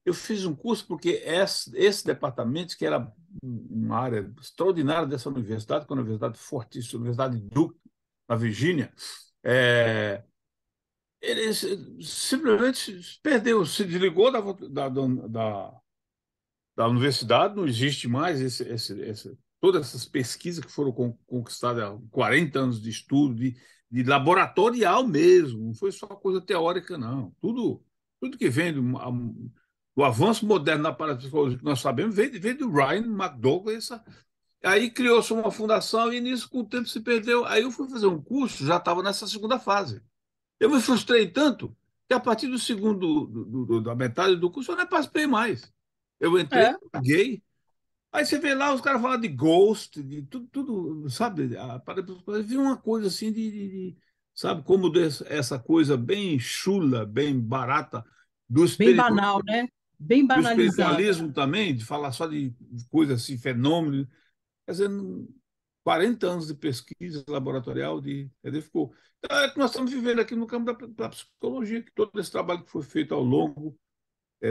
eu fiz um curso porque esse departamento, que era uma área extraordinária dessa universidade, que é uma universidade fortíssima, a Universidade de Duke, na Virgínia, ele simplesmente se perdeu, se desligou da universidade, não existe mais todas essas pesquisas que foram conquistadas há 40 anos de estudo, de laboratorial mesmo, não foi só coisa teórica, não. Tudo que vem do avanço moderno na parapsicologia que nós sabemos veio do Ryan McDougall. Aí criou-se uma fundação e nisso, com o tempo, se perdeu. Aí eu fui fazer um curso, já estava nessa segunda fase. Eu me frustrei tanto que a partir do segundo, da metade do curso, eu não participei mais. Eu entrei, É, paguei. Aí você vê lá os caras falando de ghost, de tudo, sabe? Vi uma coisa assim sabe, como essa coisa bem chula, bem barata do bem espiritualismo, banal, né? Bem do banalizado. espiritualismo também, de falar só de coisas assim, fenômenos. Quer dizer, 40 anos de pesquisa laboratorial, quer dizer, ficou. Então, é que nós estamos vivendo aqui no campo da psicologia, que todo esse trabalho que foi feito ao longo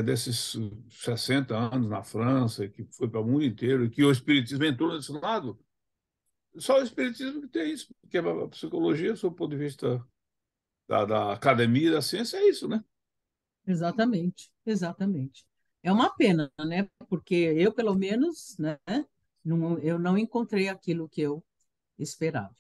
desses 60 anos na França, que foi para o mundo inteiro, e que o espiritismo entrou nesse lado, só o espiritismo que tem isso, porque a psicologia, sob o ponto de vista da academia, da ciência, é isso, né? Exatamente, exatamente. É uma pena, né? Porque eu, pelo menos, né, eu não encontrei aquilo que eu esperava.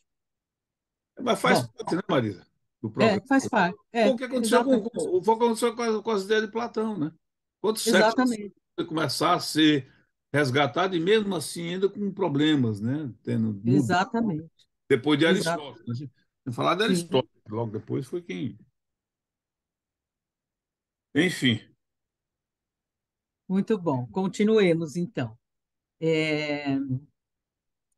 Mas faz Bom, parte, né, Marisa, do programa. faz parte. Foi o que aconteceu Exatamente, com as ideias de Platão, né? Quantos séculos exatamente, foi começar a ser resgatado e mesmo assim ainda com problemas, né? Tendo mudado. exatamente, Depois de exato. Aristóteles, né? Falar de Sim, Aristóteles, logo depois foi quem. Enfim, muito bom. Continuemos, então. É,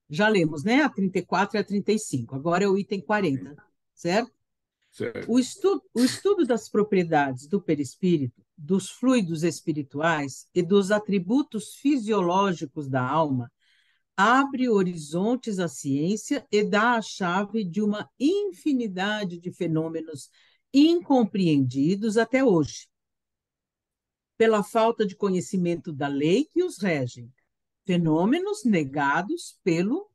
já lemos, né? A 34 e a 35. Agora é o item 40, certo? certo. O estudo das propriedades do perispírito, dos fluidos espirituais e dos atributos fisiológicos da alma abre horizontes à ciência e dá a chave de uma infinidade de fenômenos incompreendidos até hoje, pela falta de conhecimento da lei que os regem, fenômenos negados pelo.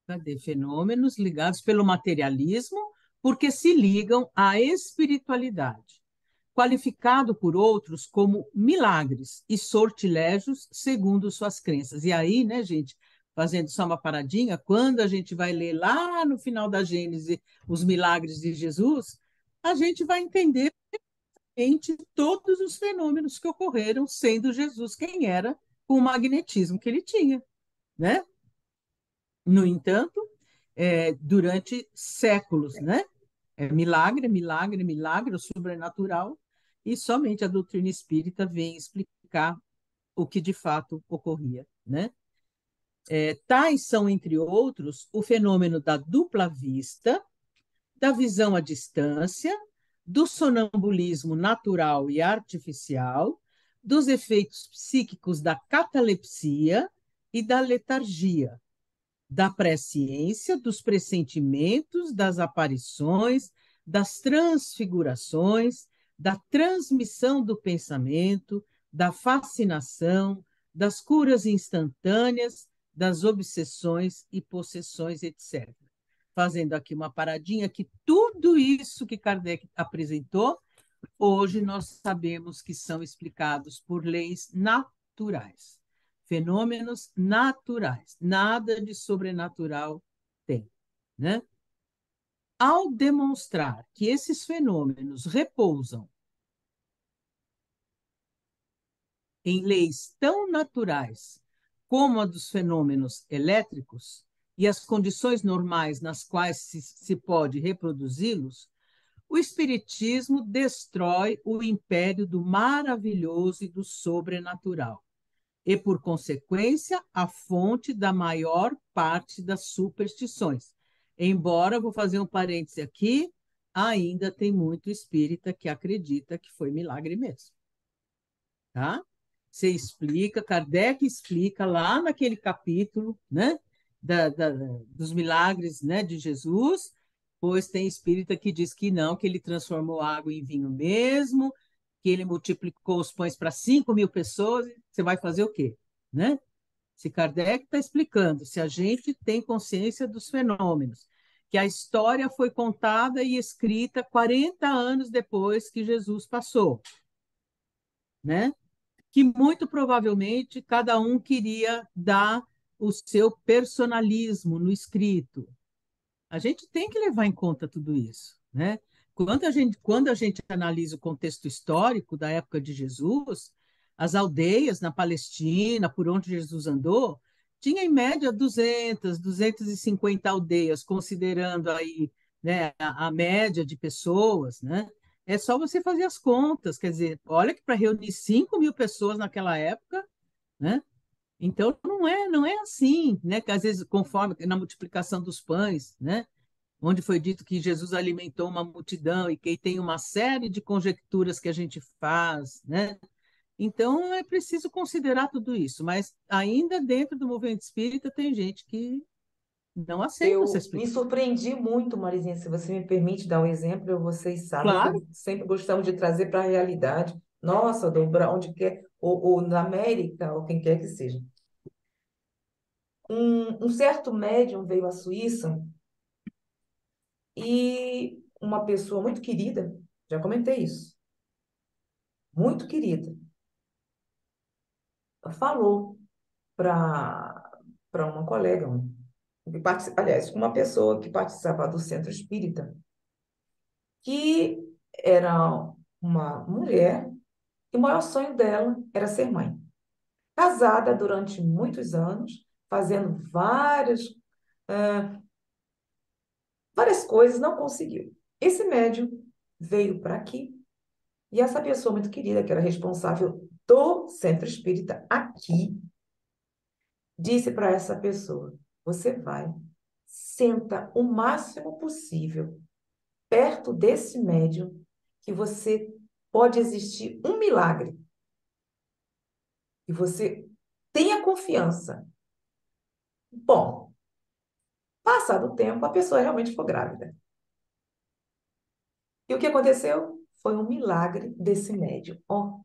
Cadê? Fenômenos ligados pelo materialismo, porque se ligam à espiritualidade, qualificado por outros como milagres e sortilégios segundo suas crenças. E aí, né, gente, fazendo só uma paradinha, quando a gente vai ler lá no final da Gênesis os milagres de Jesus, a gente vai entender todos os fenômenos que ocorreram sendo Jesus quem era, com o magnetismo que ele tinha, né? No entanto, durante séculos, né? Milagre, milagre, milagre, o sobrenatural, e somente a doutrina espírita vem explicar o que de fato ocorria, né? Tais são, entre outros, o fenômeno da dupla vista, da visão à distância, do sonambulismo natural e artificial, dos efeitos psíquicos da catalepsia e da letargia, da presciência, dos pressentimentos, das aparições, das transfigurações, da transmissão do pensamento, da fascinação, das curas instantâneas, das obsessões e possessões, etc. Fazendo aqui uma paradinha, que tudo isso que Kardec apresentou, hoje nós sabemos que são explicados por leis naturais, fenômenos naturais, nada de sobrenatural tem, né? Ao demonstrar que esses fenômenos repousam em leis tão naturais como a dos fenômenos elétricos e as condições normais nas quais se pode reproduzi-los, o Espiritismo destrói o império do maravilhoso e do sobrenatural, e, por consequência, a fonte da maior parte das superstições. Embora, vou fazer um parêntese aqui, ainda tem muito espírita que acredita que foi milagre mesmo. Tá? Você explica, Kardec explica lá naquele capítulo, né, dos milagres, né, de Jesus, pois tem espírita que diz que não, que ele transformou água em vinho mesmo, que ele multiplicou os pães para 5.000 pessoas, você vai fazer o quê? Né? Se Kardec está explicando, se a gente tem consciência dos fenômenos que a história foi contada e escrita 40 anos depois que Jesus passou, né? Que muito provavelmente cada um queria dar o seu personalismo no escrito. A gente tem que levar em conta tudo isso, né? Quando a gente analisa o contexto histórico da época de Jesus, as aldeias na Palestina, por onde Jesus andou, tinha em média 200, 250 aldeias, considerando aí, né, a média de pessoas, né? É só você fazer as contas, quer dizer, olha que para reunir 5.000 pessoas naquela época, né? Então não é assim, né? Que às vezes conforme na multiplicação dos pães, né? Onde foi dito que Jesus alimentou uma multidão e que tem uma série de conjecturas que a gente faz, né? Então é preciso considerar tudo isso, mas ainda dentro do movimento espírita tem gente que não aceita essa Eu me explicação. surpreendi muito, Marizinha, se você me permite dar um exemplo, vocês sabem que Claro, eu sempre gostamos de trazer para a realidade, nossa, onde quer, ou na América, ou quem quer que seja. Um certo médium veio à Suíça e uma pessoa muito querida, já comentei isso, muito querida, falou para uma colega, aliás, uma pessoa que participava do centro espírita, que era uma mulher e o maior sonho dela era ser mãe. Casada durante muitos anos, fazendo várias coisas, não conseguiu. Esse médium veio para aqui e essa pessoa muito querida, que era responsável do centro espírita aqui, disse para essa pessoa: você vai, senta o máximo possível perto desse médium, que você pode existir um milagre. E você tenha confiança. Bom, passado o tempo, a pessoa realmente ficou grávida. E o que aconteceu? Foi um milagre desse médium. Ó,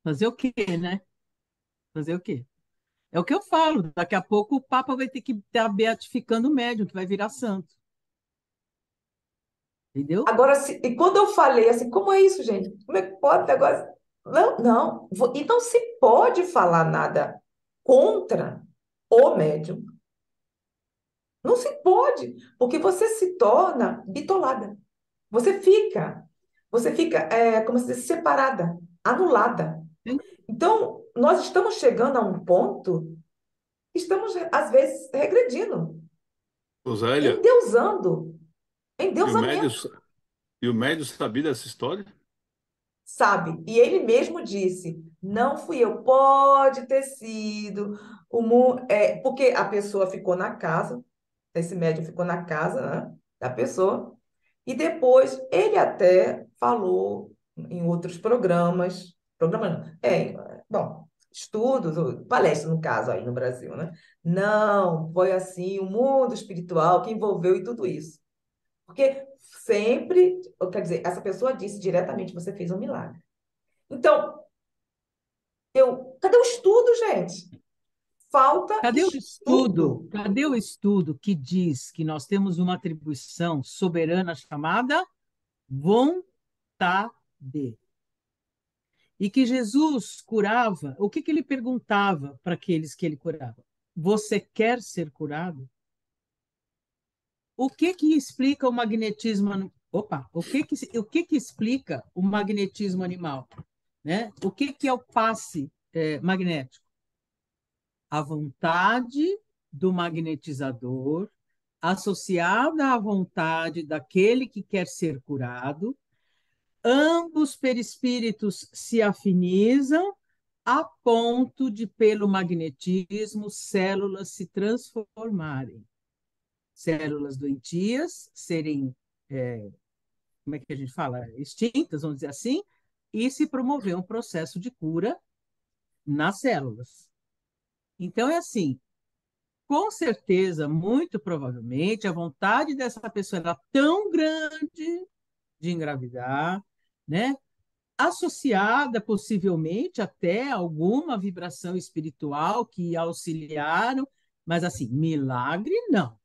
fazer o quê, né? Fazer o quê? É o que eu falo, daqui a pouco o Papa vai ter que estar beatificando o médium, que vai virar santo, entendeu? agora, e quando eu falei assim, como é isso, gente? Como é que pode o negócio? Não, não. E não se pode falar nada contra o médium. Não se pode, porque você se torna bitolada. Você fica, como se diz, separada, anulada. Então, nós estamos chegando a um ponto, estamos, às vezes, regredindo, Rosélia, endeusando, e o médio, endeusamento, e o médio sabia dessa história? sabe? E ele mesmo disse, não fui eu, pode ter sido, porque a pessoa ficou na casa, esse médium ficou na casa, né, da pessoa, e depois ele até falou em outros programas não, bom, estudos, ou palestra no caso aí no Brasil, né? Não, foi assim, o mundo espiritual que envolveu e tudo isso. Porque sempre, quer dizer, essa pessoa disse diretamente, você fez um milagre. Então, cadê o estudo, gente? Falta Cadê o estudo? estudo. Cadê o estudo que diz que nós temos uma atribuição soberana chamada vontade? E que Jesus curava, o que ele perguntava para aqueles que ele curava? Você quer ser curado? O que explica o magnetismo? Opa, o que explica o magnetismo animal? Né? O que é o passe magnético? A vontade do magnetizador associada à vontade daquele que quer ser curado, ambos perispíritos se afinizam a ponto de, pelo magnetismo, células se transformarem. Células doentias serem, como é que a gente fala? Extintas, vamos dizer assim, e se promover um processo de cura nas células. Então, é assim, com certeza, muito provavelmente, a vontade dessa pessoa era tão grande de engravidar, né? associada possivelmente até alguma vibração espiritual que auxiliaram, mas assim, milagre não,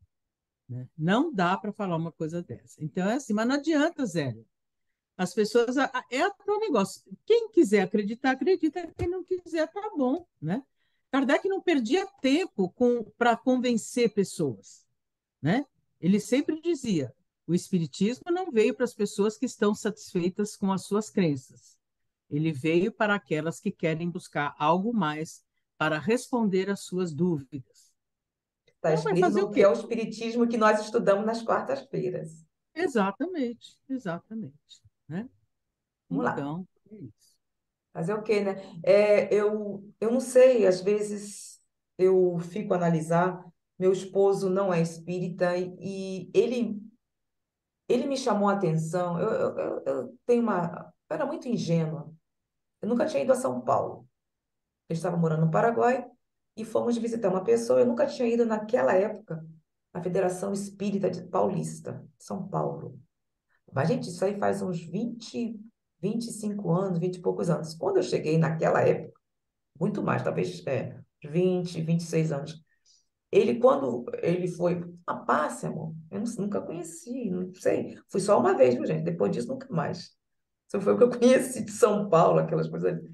né? Não dá para falar uma coisa dessa. Então é assim, mas não adianta, Zé. As pessoas, é o negócio. Quem quiser acreditar, acredita. Quem não quiser, tá bom, né? Kardec não perdia tempo para convencer pessoas, né? Ele sempre dizia: o espiritismo não veio para as pessoas que estão satisfeitas com as suas crenças. Ele veio para aquelas que querem buscar algo mais para responder às suas dúvidas. Está Então vai escrito fazer no o que é quê? o espiritismo que nós estudamos nas quartas-feiras. Exatamente, exatamente, né? Vamos lá. Então, é isso. Fazer o quê, né? Eu não sei, às vezes eu fico a analisar. Meu esposo não é espírita e ele me chamou a atenção. Eu tenho eu era muito ingênua. Eu nunca tinha ido a São Paulo. Eu estava morando no Paraguai e fomos visitar uma pessoa. Eu nunca tinha ido naquela época à Federação Espírita de Paulista, São Paulo. Mas, gente, isso aí faz uns 25 anos, 20 e poucos anos. Quando eu cheguei naquela época, muito mais, talvez 20, 26 anos. Quando ele foi, rapaz, amor, eu nunca conheci, não sei. Fui só uma vez, viu, gente? Depois disso, nunca mais. Isso foi o que eu conheci de São Paulo, aquelas coisas ali.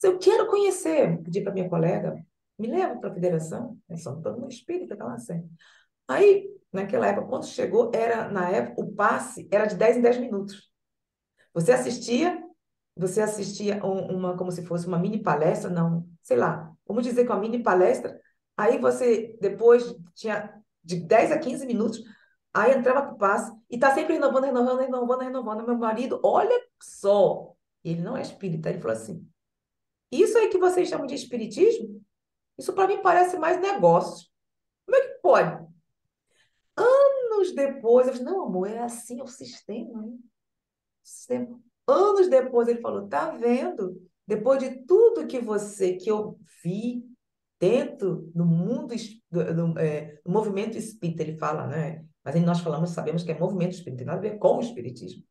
Eu quero conhecer, pedi para minha colega, me leva para a federação, é São Paulo Espírita, tá lá sempre. Aí, naquela época, quando chegou, na época, o passe era de 10 em 10 minutos. Você assistia, você assistia como se fosse uma mini palestra, não, sei lá, vamos dizer que uma mini palestra, aí você depois tinha de 10 a 15 minutos, aí entrava para o passe e tá sempre renovando, renovando, renovando, renovando. Meu marido, olha só, ele não é espírita, ele falou assim, isso aí que vocês chamam de espiritismo, isso para mim parece mais negócio. Como é que pode? Anos depois, eu disse, não, amor, é assim, é o sistema, né? Sistema. Anos depois ele falou, tá vendo? Depois de tudo que eu vi dentro do mundo, do movimento espírita, ele fala, né? Mas aí nós falamos, sabemos que é movimento espírita, tem nada a ver com o espiritismo.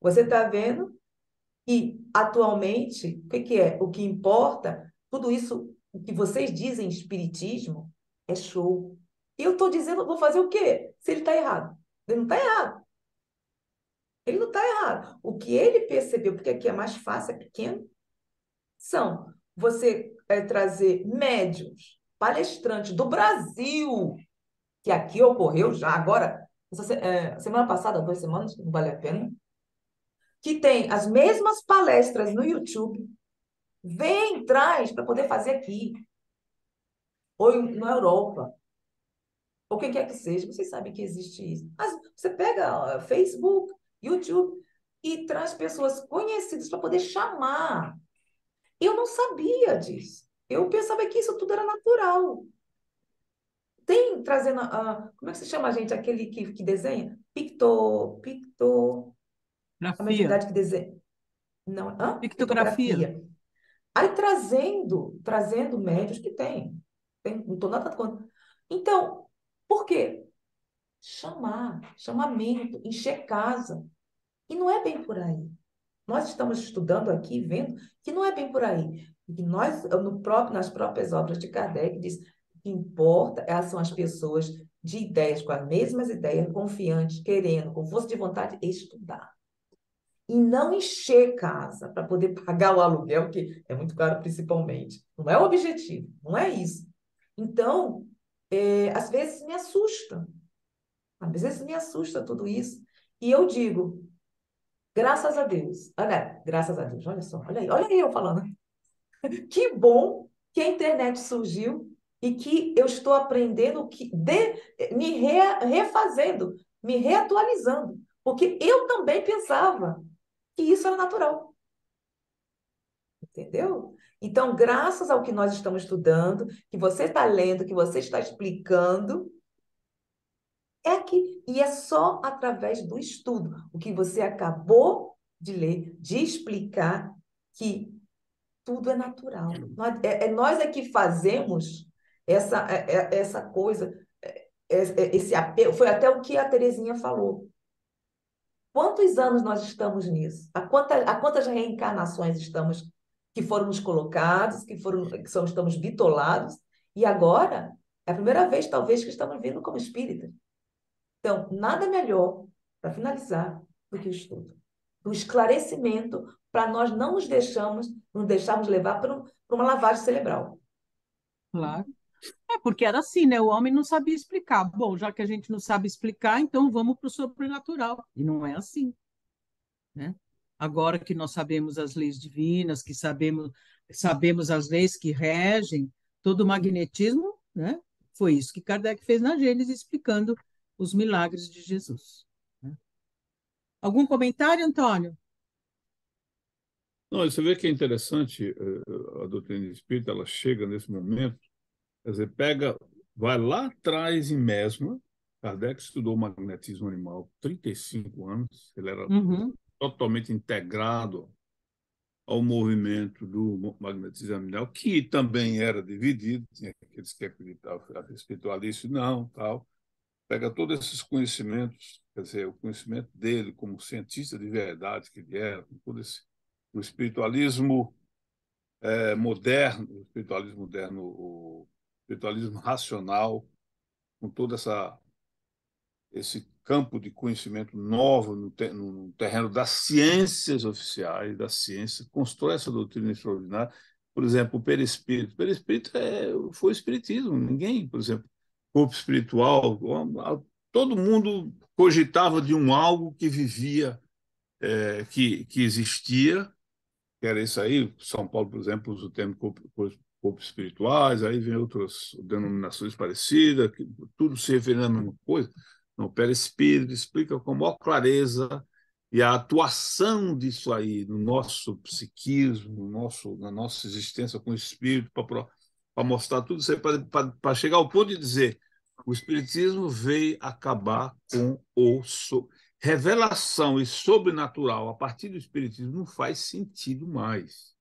Você está vendo que atualmente, o que que é? O que importa, tudo isso, o que vocês dizem espiritismo, é show. E eu estou dizendo, vou fazer o quê? Se ele está errado. Ele não está errado. Ele não está errado. O que ele percebeu, porque aqui é mais fácil, é pequeno, são você trazer médiuns, palestrantes do Brasil, que aqui ocorreu já, agora, semana passada, 2 semanas, não vale a pena, que tem as mesmas palestras no YouTube, vem, traz para poder fazer aqui, ou na Europa, ou quem quer que seja, vocês sabem que existe isso. Mas você pega Facebook, YouTube, e traz pessoas conhecidas para poder chamar. Eu não sabia disso. Eu pensava que isso tudo era natural. Tem trazendo como é que se chama, gente? Aquele que desenha? A Grafia, mediunidade que desenha. Não, pictografia. pictografia. Aí trazendo médios que tem, não estou nada contra. Então, por quê? Chamamento, encher casa. E não é bem por aí. Nós estamos estudando aqui, vendo que não é bem por aí. E nós, nas próprias obras de Kardec, diz que o que importa são as pessoas de ideias, com as mesmas ideias, confiantes, querendo, com força de vontade, estudar. E não encher casa para poder pagar o aluguel, que é muito caro principalmente. Não é o objetivo, não é isso. Então, às vezes me assusta. Às vezes me assusta tudo isso. E eu digo, graças a Deus. Olha, graças a Deus, olha só, olha aí eu falando. Que bom que a internet surgiu e que eu estou aprendendo, refazendo, me reatualizando. Porque eu também pensava que isso era natural. Entendeu? Então, graças ao que nós estamos estudando, que você está lendo, que você está explicando, é aqui. E é só através do estudo, o que você acabou de ler, de explicar, que tudo é natural. Nós é que fazemos essa coisa, esse apelo. Foi até o que a Terezinha falou. Quantos anos nós estamos nisso? A quantas reencarnações estamos que fomos colocados, estamos bitolados, e agora é a primeira vez, talvez, que estamos vindo como espíritas. Então, nada melhor, para finalizar, do que o estudo. O esclarecimento para nós não deixarmos levar por uma lavagem cerebral. Claro. É porque era assim, né? O homem não sabia explicar. Bom, já que a gente não sabe explicar, então vamos para o sobrenatural. E não é assim, né? Agora que nós sabemos as leis divinas, que sabemos as leis que regem todo o magnetismo, né? Foi isso que Kardec fez na Gênesis, explicando os milagres de Jesus, né? Algum comentário, Antônio? Não, você vê que é interessante, a doutrina espírita, ela chega nesse momento, quer dizer, vai lá atrás em Mesmer. Kardec estudou magnetismo animal 35 anos, ele era Uhum. totalmente integrado ao movimento do magnetismo animal, que também era dividido, tinha aqueles que acreditavam que espiritualista, não, tal. Pega todos esses conhecimentos, quer dizer, o conhecimento dele como cientista de verdade que ele era, com todo o espiritualismo moderno, o espiritualismo racional, com todo esse campo de conhecimento novo no terreno das ciências oficiais, da ciência, constrói essa doutrina extraordinária. Por exemplo, o perispírito. O perispírito foi o espiritismo. Ninguém, por exemplo, corpo espiritual, todo mundo cogitava de um algo que vivia, que existia, que era isso aí. São Paulo, por exemplo, usa o termo corpos espirituais, aí vem outras denominações parecidas, que tudo se referindo à mesma coisa. Não, o perispírito explica com maior clareza e a atuação disso aí no nosso psiquismo, na nossa existência com o espírito, para mostrar tudo isso aí, para chegar ao ponto de dizer o espiritismo veio acabar com revelação e sobrenatural a partir do espiritismo não faz sentido mais.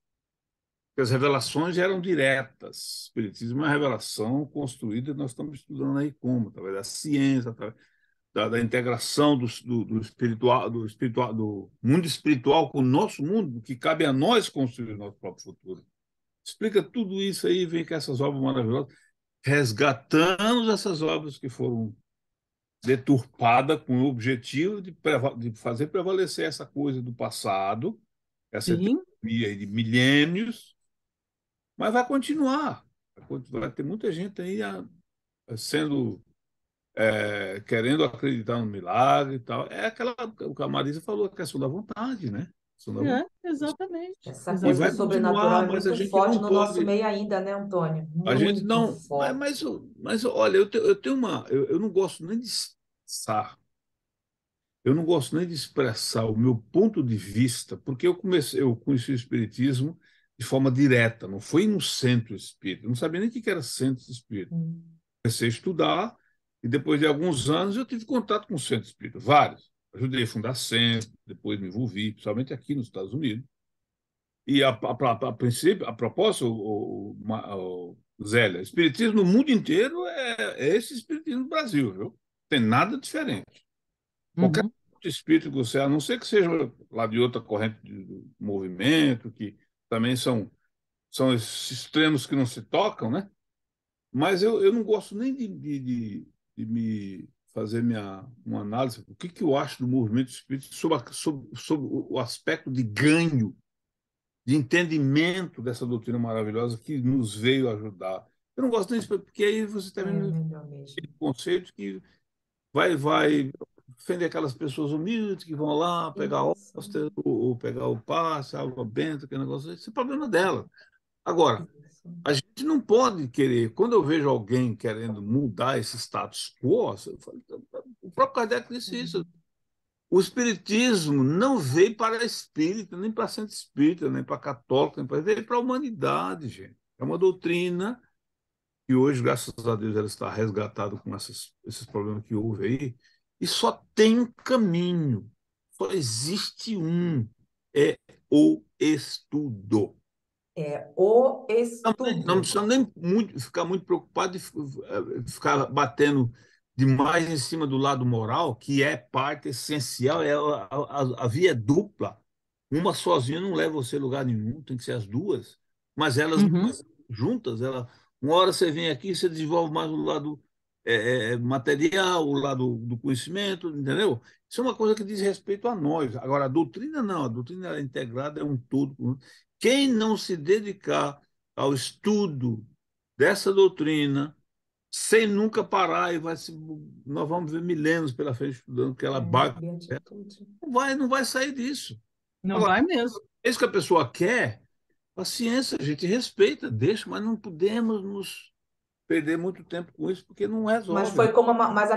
Porque as revelações eram diretas. O espiritismo é uma revelação construída, nós estamos estudando aí como, através da ciência, através da integração do mundo espiritual com o nosso mundo, que cabe a nós construir o nosso próprio futuro. Explica tudo isso aí, vem com essas obras maravilhosas, resgatamos essas obras que foram deturpada com o objetivo de fazer prevalecer essa coisa do passado, essa Sim. teoria de milênios, mas vai continuar. Vai ter muita gente aí sendo querendo acreditar no milagre e tal. É o que a Marisa falou, a questão da vontade, né? Exatamente. Essa E coisa vai Exatamente. sobrenatural continuar, é mas a muito gente forte não no nosso pode. meio ainda, né, Antônio? A gente Muito não. forte. Mas olha, eu tenho uma. Eu não gosto nem de expressar. Eu não gosto nem de expressar o meu ponto de vista, porque eu conheci o Espiritismo de forma direta, não foi no centro espírita. Eu não sabia nem o que era centro espírita. Comecei a estudar e depois de alguns anos eu tive contato com o centro espírita, vários. Ajudei a fundar centro, depois me envolvi, principalmente aqui nos Estados Unidos. E a princípio, a propósito, Zélia, espiritismo no mundo inteiro é esse espiritismo no Brasil, viu? Não tem nada diferente. Qualquer Uhum. espírito que você, a não ser que seja lá de outra corrente de movimento, que também são esses extremos que não se tocam, né? Mas eu não gosto nem de me fazer uma análise, o que eu acho do movimento espírita sobre o aspecto de ganho, de entendimento dessa doutrina maravilhosa que nos veio ajudar. Eu não gosto nem disso, porque aí você está É vendo melhor mesmo. conceito que vai ofender aquelas pessoas humildes que vão lá pegar Isso, hóstia ou pegar o passe, água benta, aquele negócio. Esse é o problema dela. Agora, isso. a gente não pode querer, quando eu vejo alguém querendo mudar esse status quo, o próprio Kardec disse isso. O espiritismo não veio para espírita, nem para centro espírita, nem para católico, veio para a humanidade, gente. É uma doutrina que hoje, graças a Deus, ela está resgatada com esses problemas que houve aí, e só tem um caminho, só existe um, é o estudo. É o Não estudo. precisamos nem ficar muito preocupado de ficar batendo demais em cima do lado moral, que é parte essencial, a via é dupla. Uma sozinha não leva você a lugar nenhum, tem que ser as duas. Mas elas Uhum. juntas, uma hora você vem aqui, você desenvolve mais o lado material, o lado do conhecimento, entendeu? Isso é uma coisa que diz respeito a nós. Agora, a doutrina não, a doutrina ela é integrada, é um todo. Quem não se dedicar ao estudo dessa doutrina, sem nunca parar, nós vamos ver milênios pela frente estudando aquela baga, Beatitude. não vai sair disso. Não Agora, vai mesmo. é isso que a pessoa quer, paciência, a gente respeita, deixa, mas não podemos nos perder muito tempo com isso, porque não Mas resolve. foi como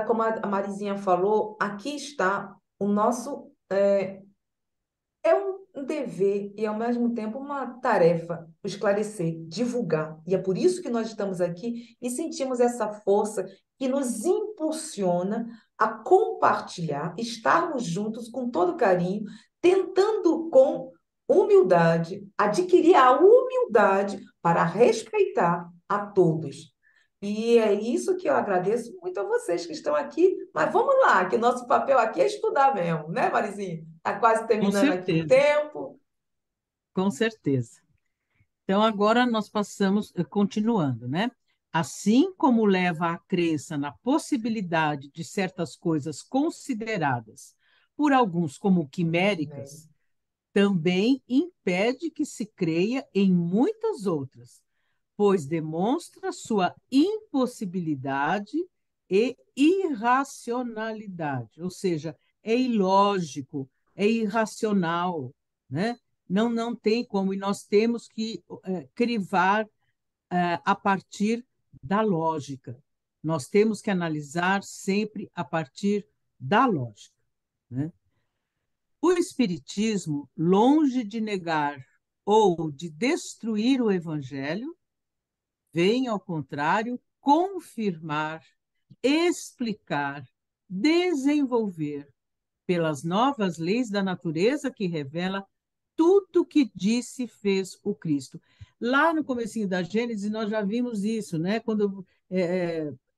como a Marizinha falou, aqui está o nosso é um dever e, ao mesmo tempo, uma tarefa esclarecer, divulgar. E é por isso que nós estamos aqui e sentimos essa força que nos impulsiona a compartilhar, estarmos juntos com todo carinho, tentando com humildade, adquirir a humildade para respeitar a todos. E é isso que eu agradeço muito a vocês que estão aqui. Mas vamos lá, que nosso papel aqui é estudar mesmo, né, Marizinha? Está quase Com terminando aqui o certeza, tempo. com certeza. Então, agora nós passamos, continuando, né? Assim como leva a crença na possibilidade de certas coisas consideradas por alguns como quiméricas, também impede que se creia em muitas outras, pois demonstra sua impossibilidade e irracionalidade, ou seja, é ilógico, é irracional, né? Não tem como, e nós temos que crivar a partir da lógica. Nós temos que analisar sempre a partir da lógica, né? O Espiritismo, longe de negar ou de destruir o Evangelho, vem, ao contrário, confirmar, explicar, desenvolver, pelas novas leis da natureza que revela tudo que disse e fez o Cristo. Lá no comecinho da Gênesis, nós já vimos isso, né? Quando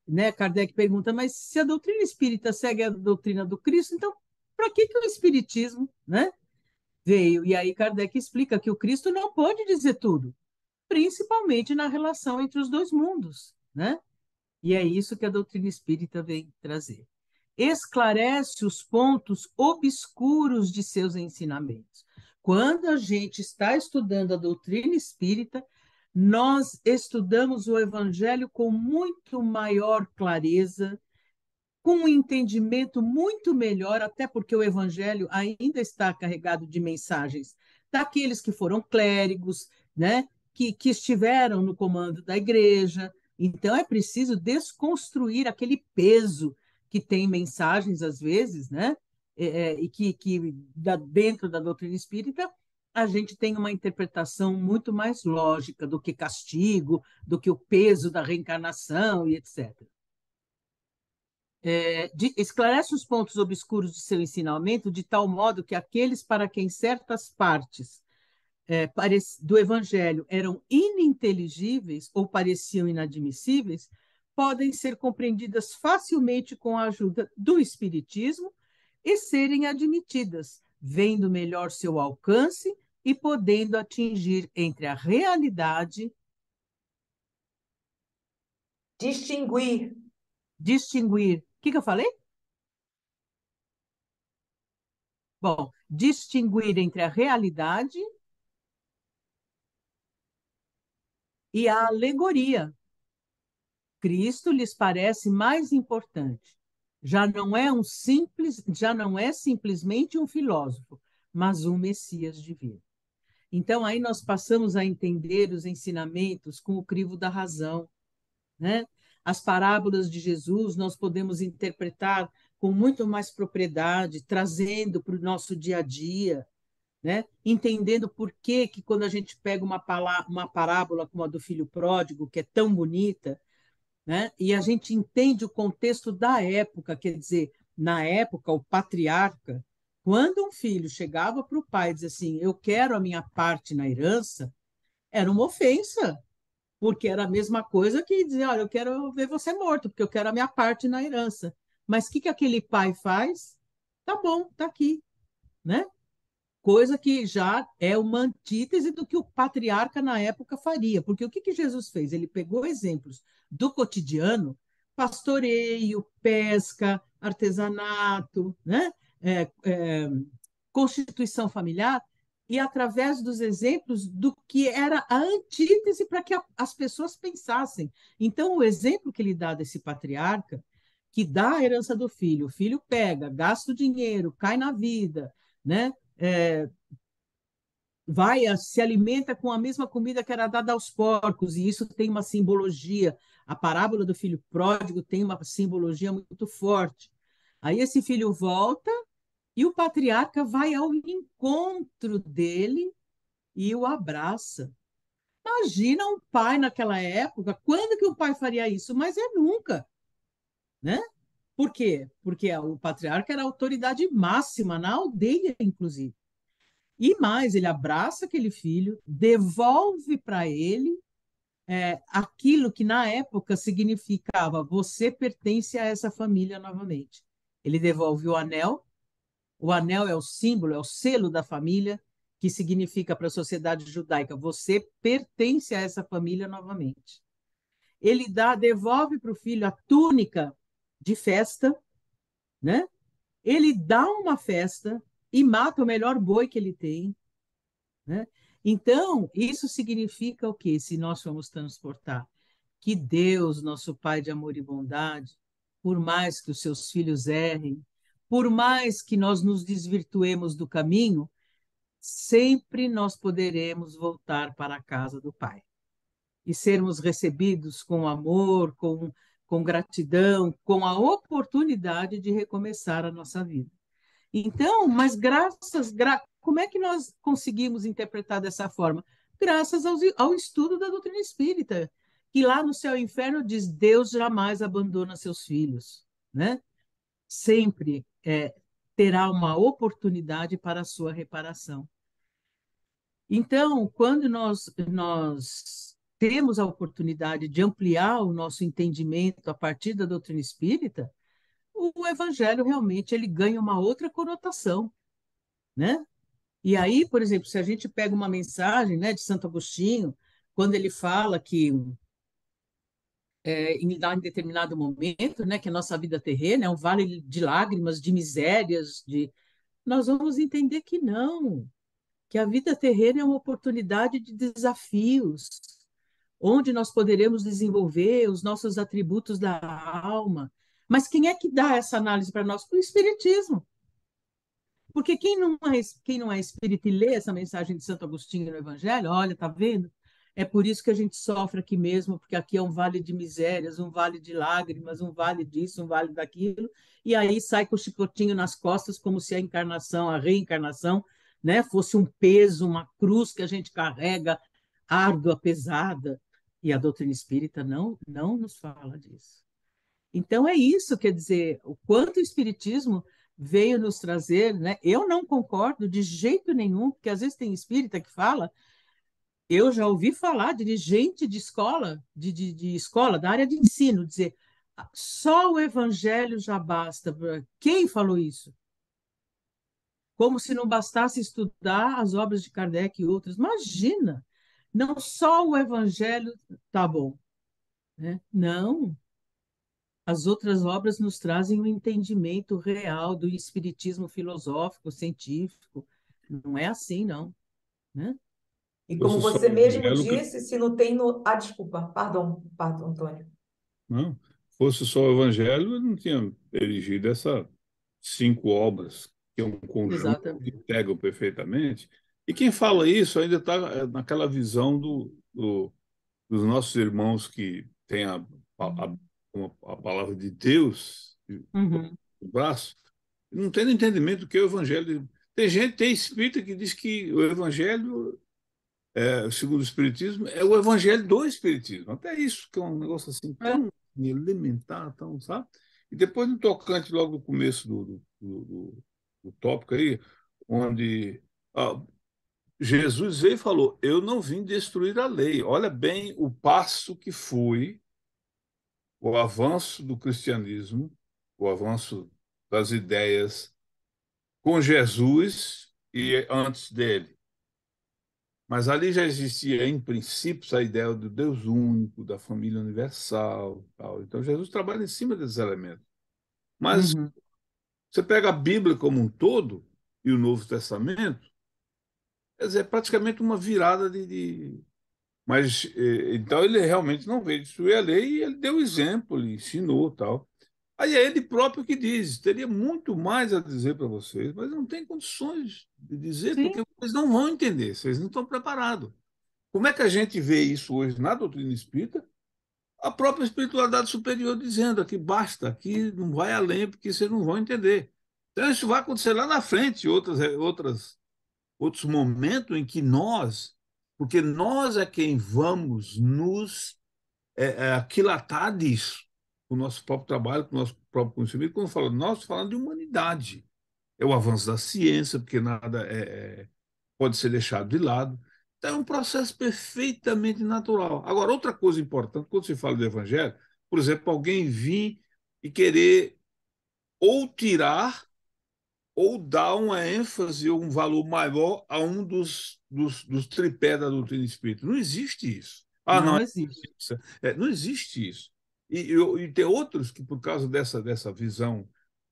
né, Kardec pergunta, mas se a doutrina espírita segue a doutrina do Cristo, então para que o Espiritismo, né, veio? E aí Kardec explica que o Cristo não pode dizer tudo, principalmente na relação entre os dois mundos, né? E é isso que a doutrina espírita vem trazer. Esclarece os pontos obscuros de seus ensinamentos. Quando a gente está estudando a doutrina espírita, nós estudamos o evangelho com muito maior clareza, com um entendimento muito melhor, até porque o evangelho ainda está carregado de mensagens daqueles que foram clérigos, né, que estiveram no comando da igreja. Então, é preciso desconstruir aquele peso que tem mensagens, às vezes, né, e dentro da doutrina espírita, a gente tem uma interpretação muito mais lógica do que castigo, do que o peso da reencarnação e etc. Esclarece os pontos obscuros de seu ensinamento de tal modo que aqueles para quem certas partes do Evangelho eram ininteligíveis ou pareciam inadmissíveis, podem ser compreendidas facilmente com a ajuda do Espiritismo e serem admitidas, vendo melhor seu alcance e podendo atingir entre a realidade, distinguir. O que eu falei? Bom, distinguir entre a realidade e a alegoria. Cristo lhes parece mais importante. Já não é simplesmente um filósofo, mas um Messias divino. Então aí nós passamos a entender os ensinamentos com o crivo da razão, né? As parábolas de Jesus nós podemos interpretar com muito mais propriedade, trazendo para o nosso dia a dia, né? Entendendo por que quando a gente pega uma parábola como a do filho pródigo, que é tão bonita, né? E a gente entende o contexto da época, quer dizer, na época, o patriarca, quando um filho chegava para o pai e dizia assim, eu quero a minha parte na herança, era uma ofensa, porque era a mesma coisa que dizer, olha, eu quero ver você morto, porque eu quero a minha parte na herança. Mas o que que aquele pai faz? Tá bom, tá aqui, né? Coisa que já é uma antítese do que o patriarca na época faria. Porque o que que Jesus fez? Ele pegou exemplos do cotidiano, pastoreio, pesca, artesanato, né? É, é, constituição familiar, e através dos exemplos do que era a antítese para que as pessoas pensassem. Então, o exemplo que ele dá desse patriarca, que dá a herança do filho, o filho pega, gasta o dinheiro, cai na vida, né? Vai, se alimenta com a mesma comida que era dada aos porcos, e isso tem uma simbologia. A parábola do filho pródigo tem uma simbologia muito forte. Aí esse filho volta e o patriarca vai ao encontro dele e o abraça. Imagina um pai naquela época, quando que o pai faria isso? Mas é nunca, né? Por quê? Porque o patriarca era a autoridade máxima na aldeia, inclusive. E mais, ele abraça aquele filho, devolve para ele aquilo que na época significava você pertence a essa família novamente. Ele devolve o anel é o símbolo, é o selo da família, que significa para a sociedade judaica, você pertence a essa família novamente. Ele devolve para o filho a túnica de festa, né? Ele dá uma festa e mata o melhor boi que ele tem, né? Então, isso significa o quê? Se nós formos transportar que Deus, nosso Pai de amor e bondade, por mais que os seus filhos errem, por mais que nós nos desvirtuemos do caminho, sempre nós poderemos voltar para a casa do Pai e sermos recebidos com amor, com gratidão, com a oportunidade de recomeçar a nossa vida. Então, mas como é que nós conseguimos interpretar dessa forma? Graças ao estudo da doutrina espírita, que lá no céu e inferno diz: Deus jamais abandona seus filhos, né? Sempre terá uma oportunidade para a sua reparação. Então, quando nós temos a oportunidade de ampliar o nosso entendimento a partir da doutrina espírita, o evangelho realmente ele ganha uma outra conotação, né? E aí, por exemplo, se a gente pega uma mensagem, né, de Santo Agostinho, quando ele fala que em determinado momento, né, que a nossa vida terrena é um vale de lágrimas, de misérias, nós vamos entender que não, que a vida terrena é uma oportunidade de desafios, onde nós poderemos desenvolver os nossos atributos da alma. Mas quem é que dá essa análise para nós? O Espiritismo. Porque quem não é espírita e lê essa mensagem de Santo Agostinho no Evangelho, olha, tá vendo? É por isso que a gente sofre aqui mesmo, porque aqui é um vale de misérias, um vale de lágrimas, um vale disso, um vale daquilo, e aí sai com o chicotinho nas costas, como se a encarnação, a reencarnação, né, fosse um peso, uma cruz que a gente carrega, árdua, pesada. E a doutrina espírita não nos fala disso. Então é isso, quer dizer, o quanto o Espiritismo veio nos trazer, né? Eu não concordo de jeito nenhum, porque às vezes tem espírita que fala, eu já ouvi falar de dirigente de escola, de escola, da área de ensino, dizer só o evangelho já basta. Quem falou isso? Como se não bastasse estudar as obras de Kardec e outras. Imagina! Não só o evangelho tá bom, né? Não, as outras obras nos trazem um entendimento real do espiritismo filosófico, científico. Não é assim, não, né? E como Fosse só você o mesmo evangelho, disse, se não tem no... Ah, desculpa, pardon, Antônio. não, fosse só o evangelho, eu não tinha erigido essas 5 obras, que é um conjunto que Exatamente. pegam perfeitamente. E quem fala isso ainda está naquela visão dos nossos irmãos que têm a palavra de Deus Uhum. no braço, não tem entendimento do que é o evangelho. Tem espírita que diz que o evangelho, segundo o espiritismo, é o evangelho do espiritismo. Até isso, que é um negócio assim É, tão elementar, tão, sabe? E depois no tocante, logo no começo do tópico aí, onde Jesus veio e falou: eu não vim destruir a lei. Olha bem o passo que foi o avanço do cristianismo, o avanço das ideias com Jesus e antes dele. Mas ali já existia, em princípios, a ideia do Deus único, da família universal, tal. Então Jesus trabalha em cima desses elementos. Mas Uhum. você pega a Bíblia como um todo e o Novo Testamento, quer dizer, é praticamente uma virada de... Mas, então, ele realmente não veio destruir a lei e ele deu exemplo, ele ensinou tal. Aí é ele próprio que diz, teria muito mais a dizer para vocês, mas não tem condições de dizer, Sim, porque vocês não vão entender, vocês não estão preparados. Como é que a gente vê isso hoje na doutrina espírita? A própria espiritualidade superior dizendo aqui basta, aqui não vai além, porque vocês não vão entender. Então, isso vai acontecer lá na frente, outros momentos em que nós, porque nós é quem vamos nos aquilatar disso, com o nosso próprio trabalho, com o nosso próprio conhecimento. Quando eu falo nós, estou falando de humanidade. É o avanço da ciência, porque nada pode ser deixado de lado. Então, é um processo perfeitamente natural. Agora, outra coisa importante, quando se fala do evangelho, por exemplo, alguém vir e querer ou tirar ou dar uma ênfase ou um valor maior a um dos tripés da doutrina espírita. Não existe isso. Ah, não, não existe. não existe isso. E tem outros que, por causa dessa visão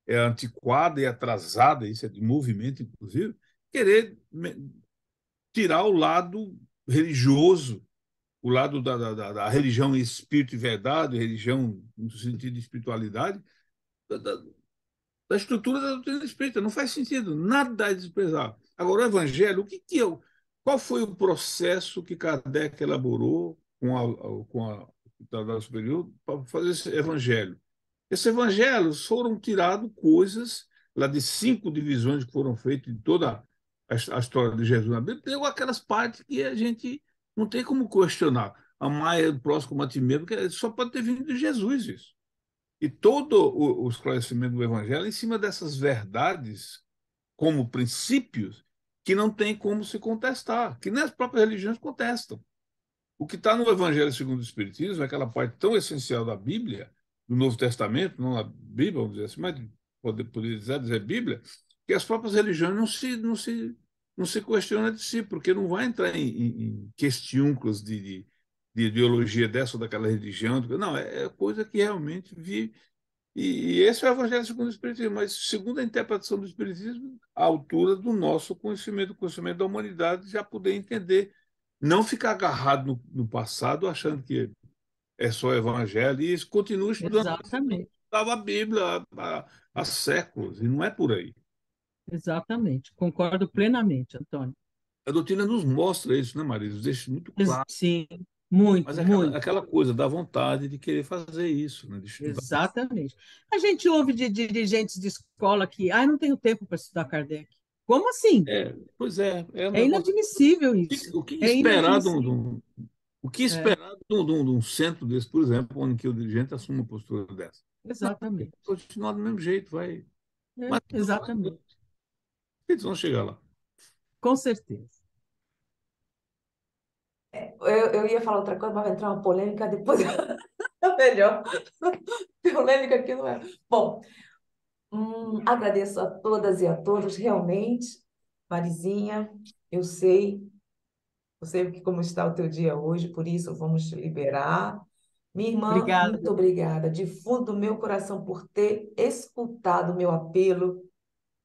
antiquada e atrasada, isso é de movimento, inclusive, querer tirar o lado religioso, o lado da religião espírito e verdade, religião no sentido de espiritualidade, da estrutura da doutrina espírita. Não faz sentido, nada é desprezar. Agora, o evangelho, qual foi o processo que Kardec elaborou com a espiritualidade superior para fazer esse evangelho? Esse evangelho foram tirados coisas lá de 5 divisões que foram feitas de toda a história de Jesus na Bíblia, tem aquelas partes que a gente não tem como questionar. Amar o próximo como a ti mesmo, que só pode ter vindo de Jesus isso. E todo o esclarecimento do Evangelho é em cima dessas verdades como princípios que não tem como se contestar, que nem as próprias religiões contestam. O que está no Evangelho segundo o Espiritismo é aquela parte tão essencial da Bíblia, do Novo Testamento, não a Bíblia, vamos dizer assim, mas poderia dizer Bíblia, que as próprias religiões não se questionam de si, porque não vai entrar em questiúnculos de ideologia dessa ou daquela religião. Não, é coisa que realmente vive. E esse é o Evangelho segundo o Espiritismo, mas segundo a interpretação do Espiritismo, à altura do nosso conhecimento, do conhecimento da humanidade, já poder entender, não ficar agarrado no passado, achando que é só Evangelho, e isso continua estudando Exatamente, a Bíblia há séculos, e não é por aí. exatamente. Concordo plenamente, Antônio. A doutrina nos mostra isso, né, Marisa? Deixa muito claro. Sim, Mas muito, é muito. aquela coisa da vontade de querer fazer isso, né, de estudar. Exatamente. A gente ouve de dirigentes de escola que, não tenho tempo para estudar Kardec. Como assim? Pois é um É negócio. inadmissível isso. O que É esperar inadmissível. o que É, esperar de um centro desse, por exemplo, onde que o dirigente assume uma postura dessa? Não, exatamente. continuar do mesmo jeito, vai. Mas Exatamente. eles vão chegar lá. Com certeza. Eu ia falar outra coisa, mas vai entrar uma polêmica depois. Melhor. Polêmica aqui não é. Bom, agradeço a todas e a todos, realmente. Marizinha, eu sei como está o teu dia hoje, por isso vamos te liberar. Minha irmã, muito Obrigada. obrigada, de fundo do meu coração, por ter escutado o meu apelo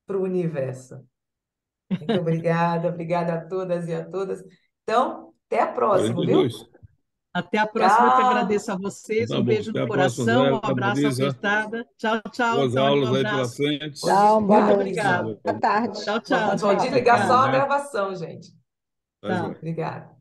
para o universo. Muito obrigada, obrigada a todas e a todas. Então, até a Dois próxima, dos viu? dois. Até a próxima. Eu que Tchau! agradeço a vocês. Tá Um bom. beijo Até no a próxima, coração, um Zé, abraço Marisa. apertado. Tchau, tchau, Boas Antônio. Um aulas aí pela abraço. frente. Tchau, boa Muito Muito noite. obrigada. obrigada. Boa tarde. Tchau, tchau. Vou Tchau, desligar só obrigada. a Né? gravação, gente. Tá, Tá. joia. Obrigada.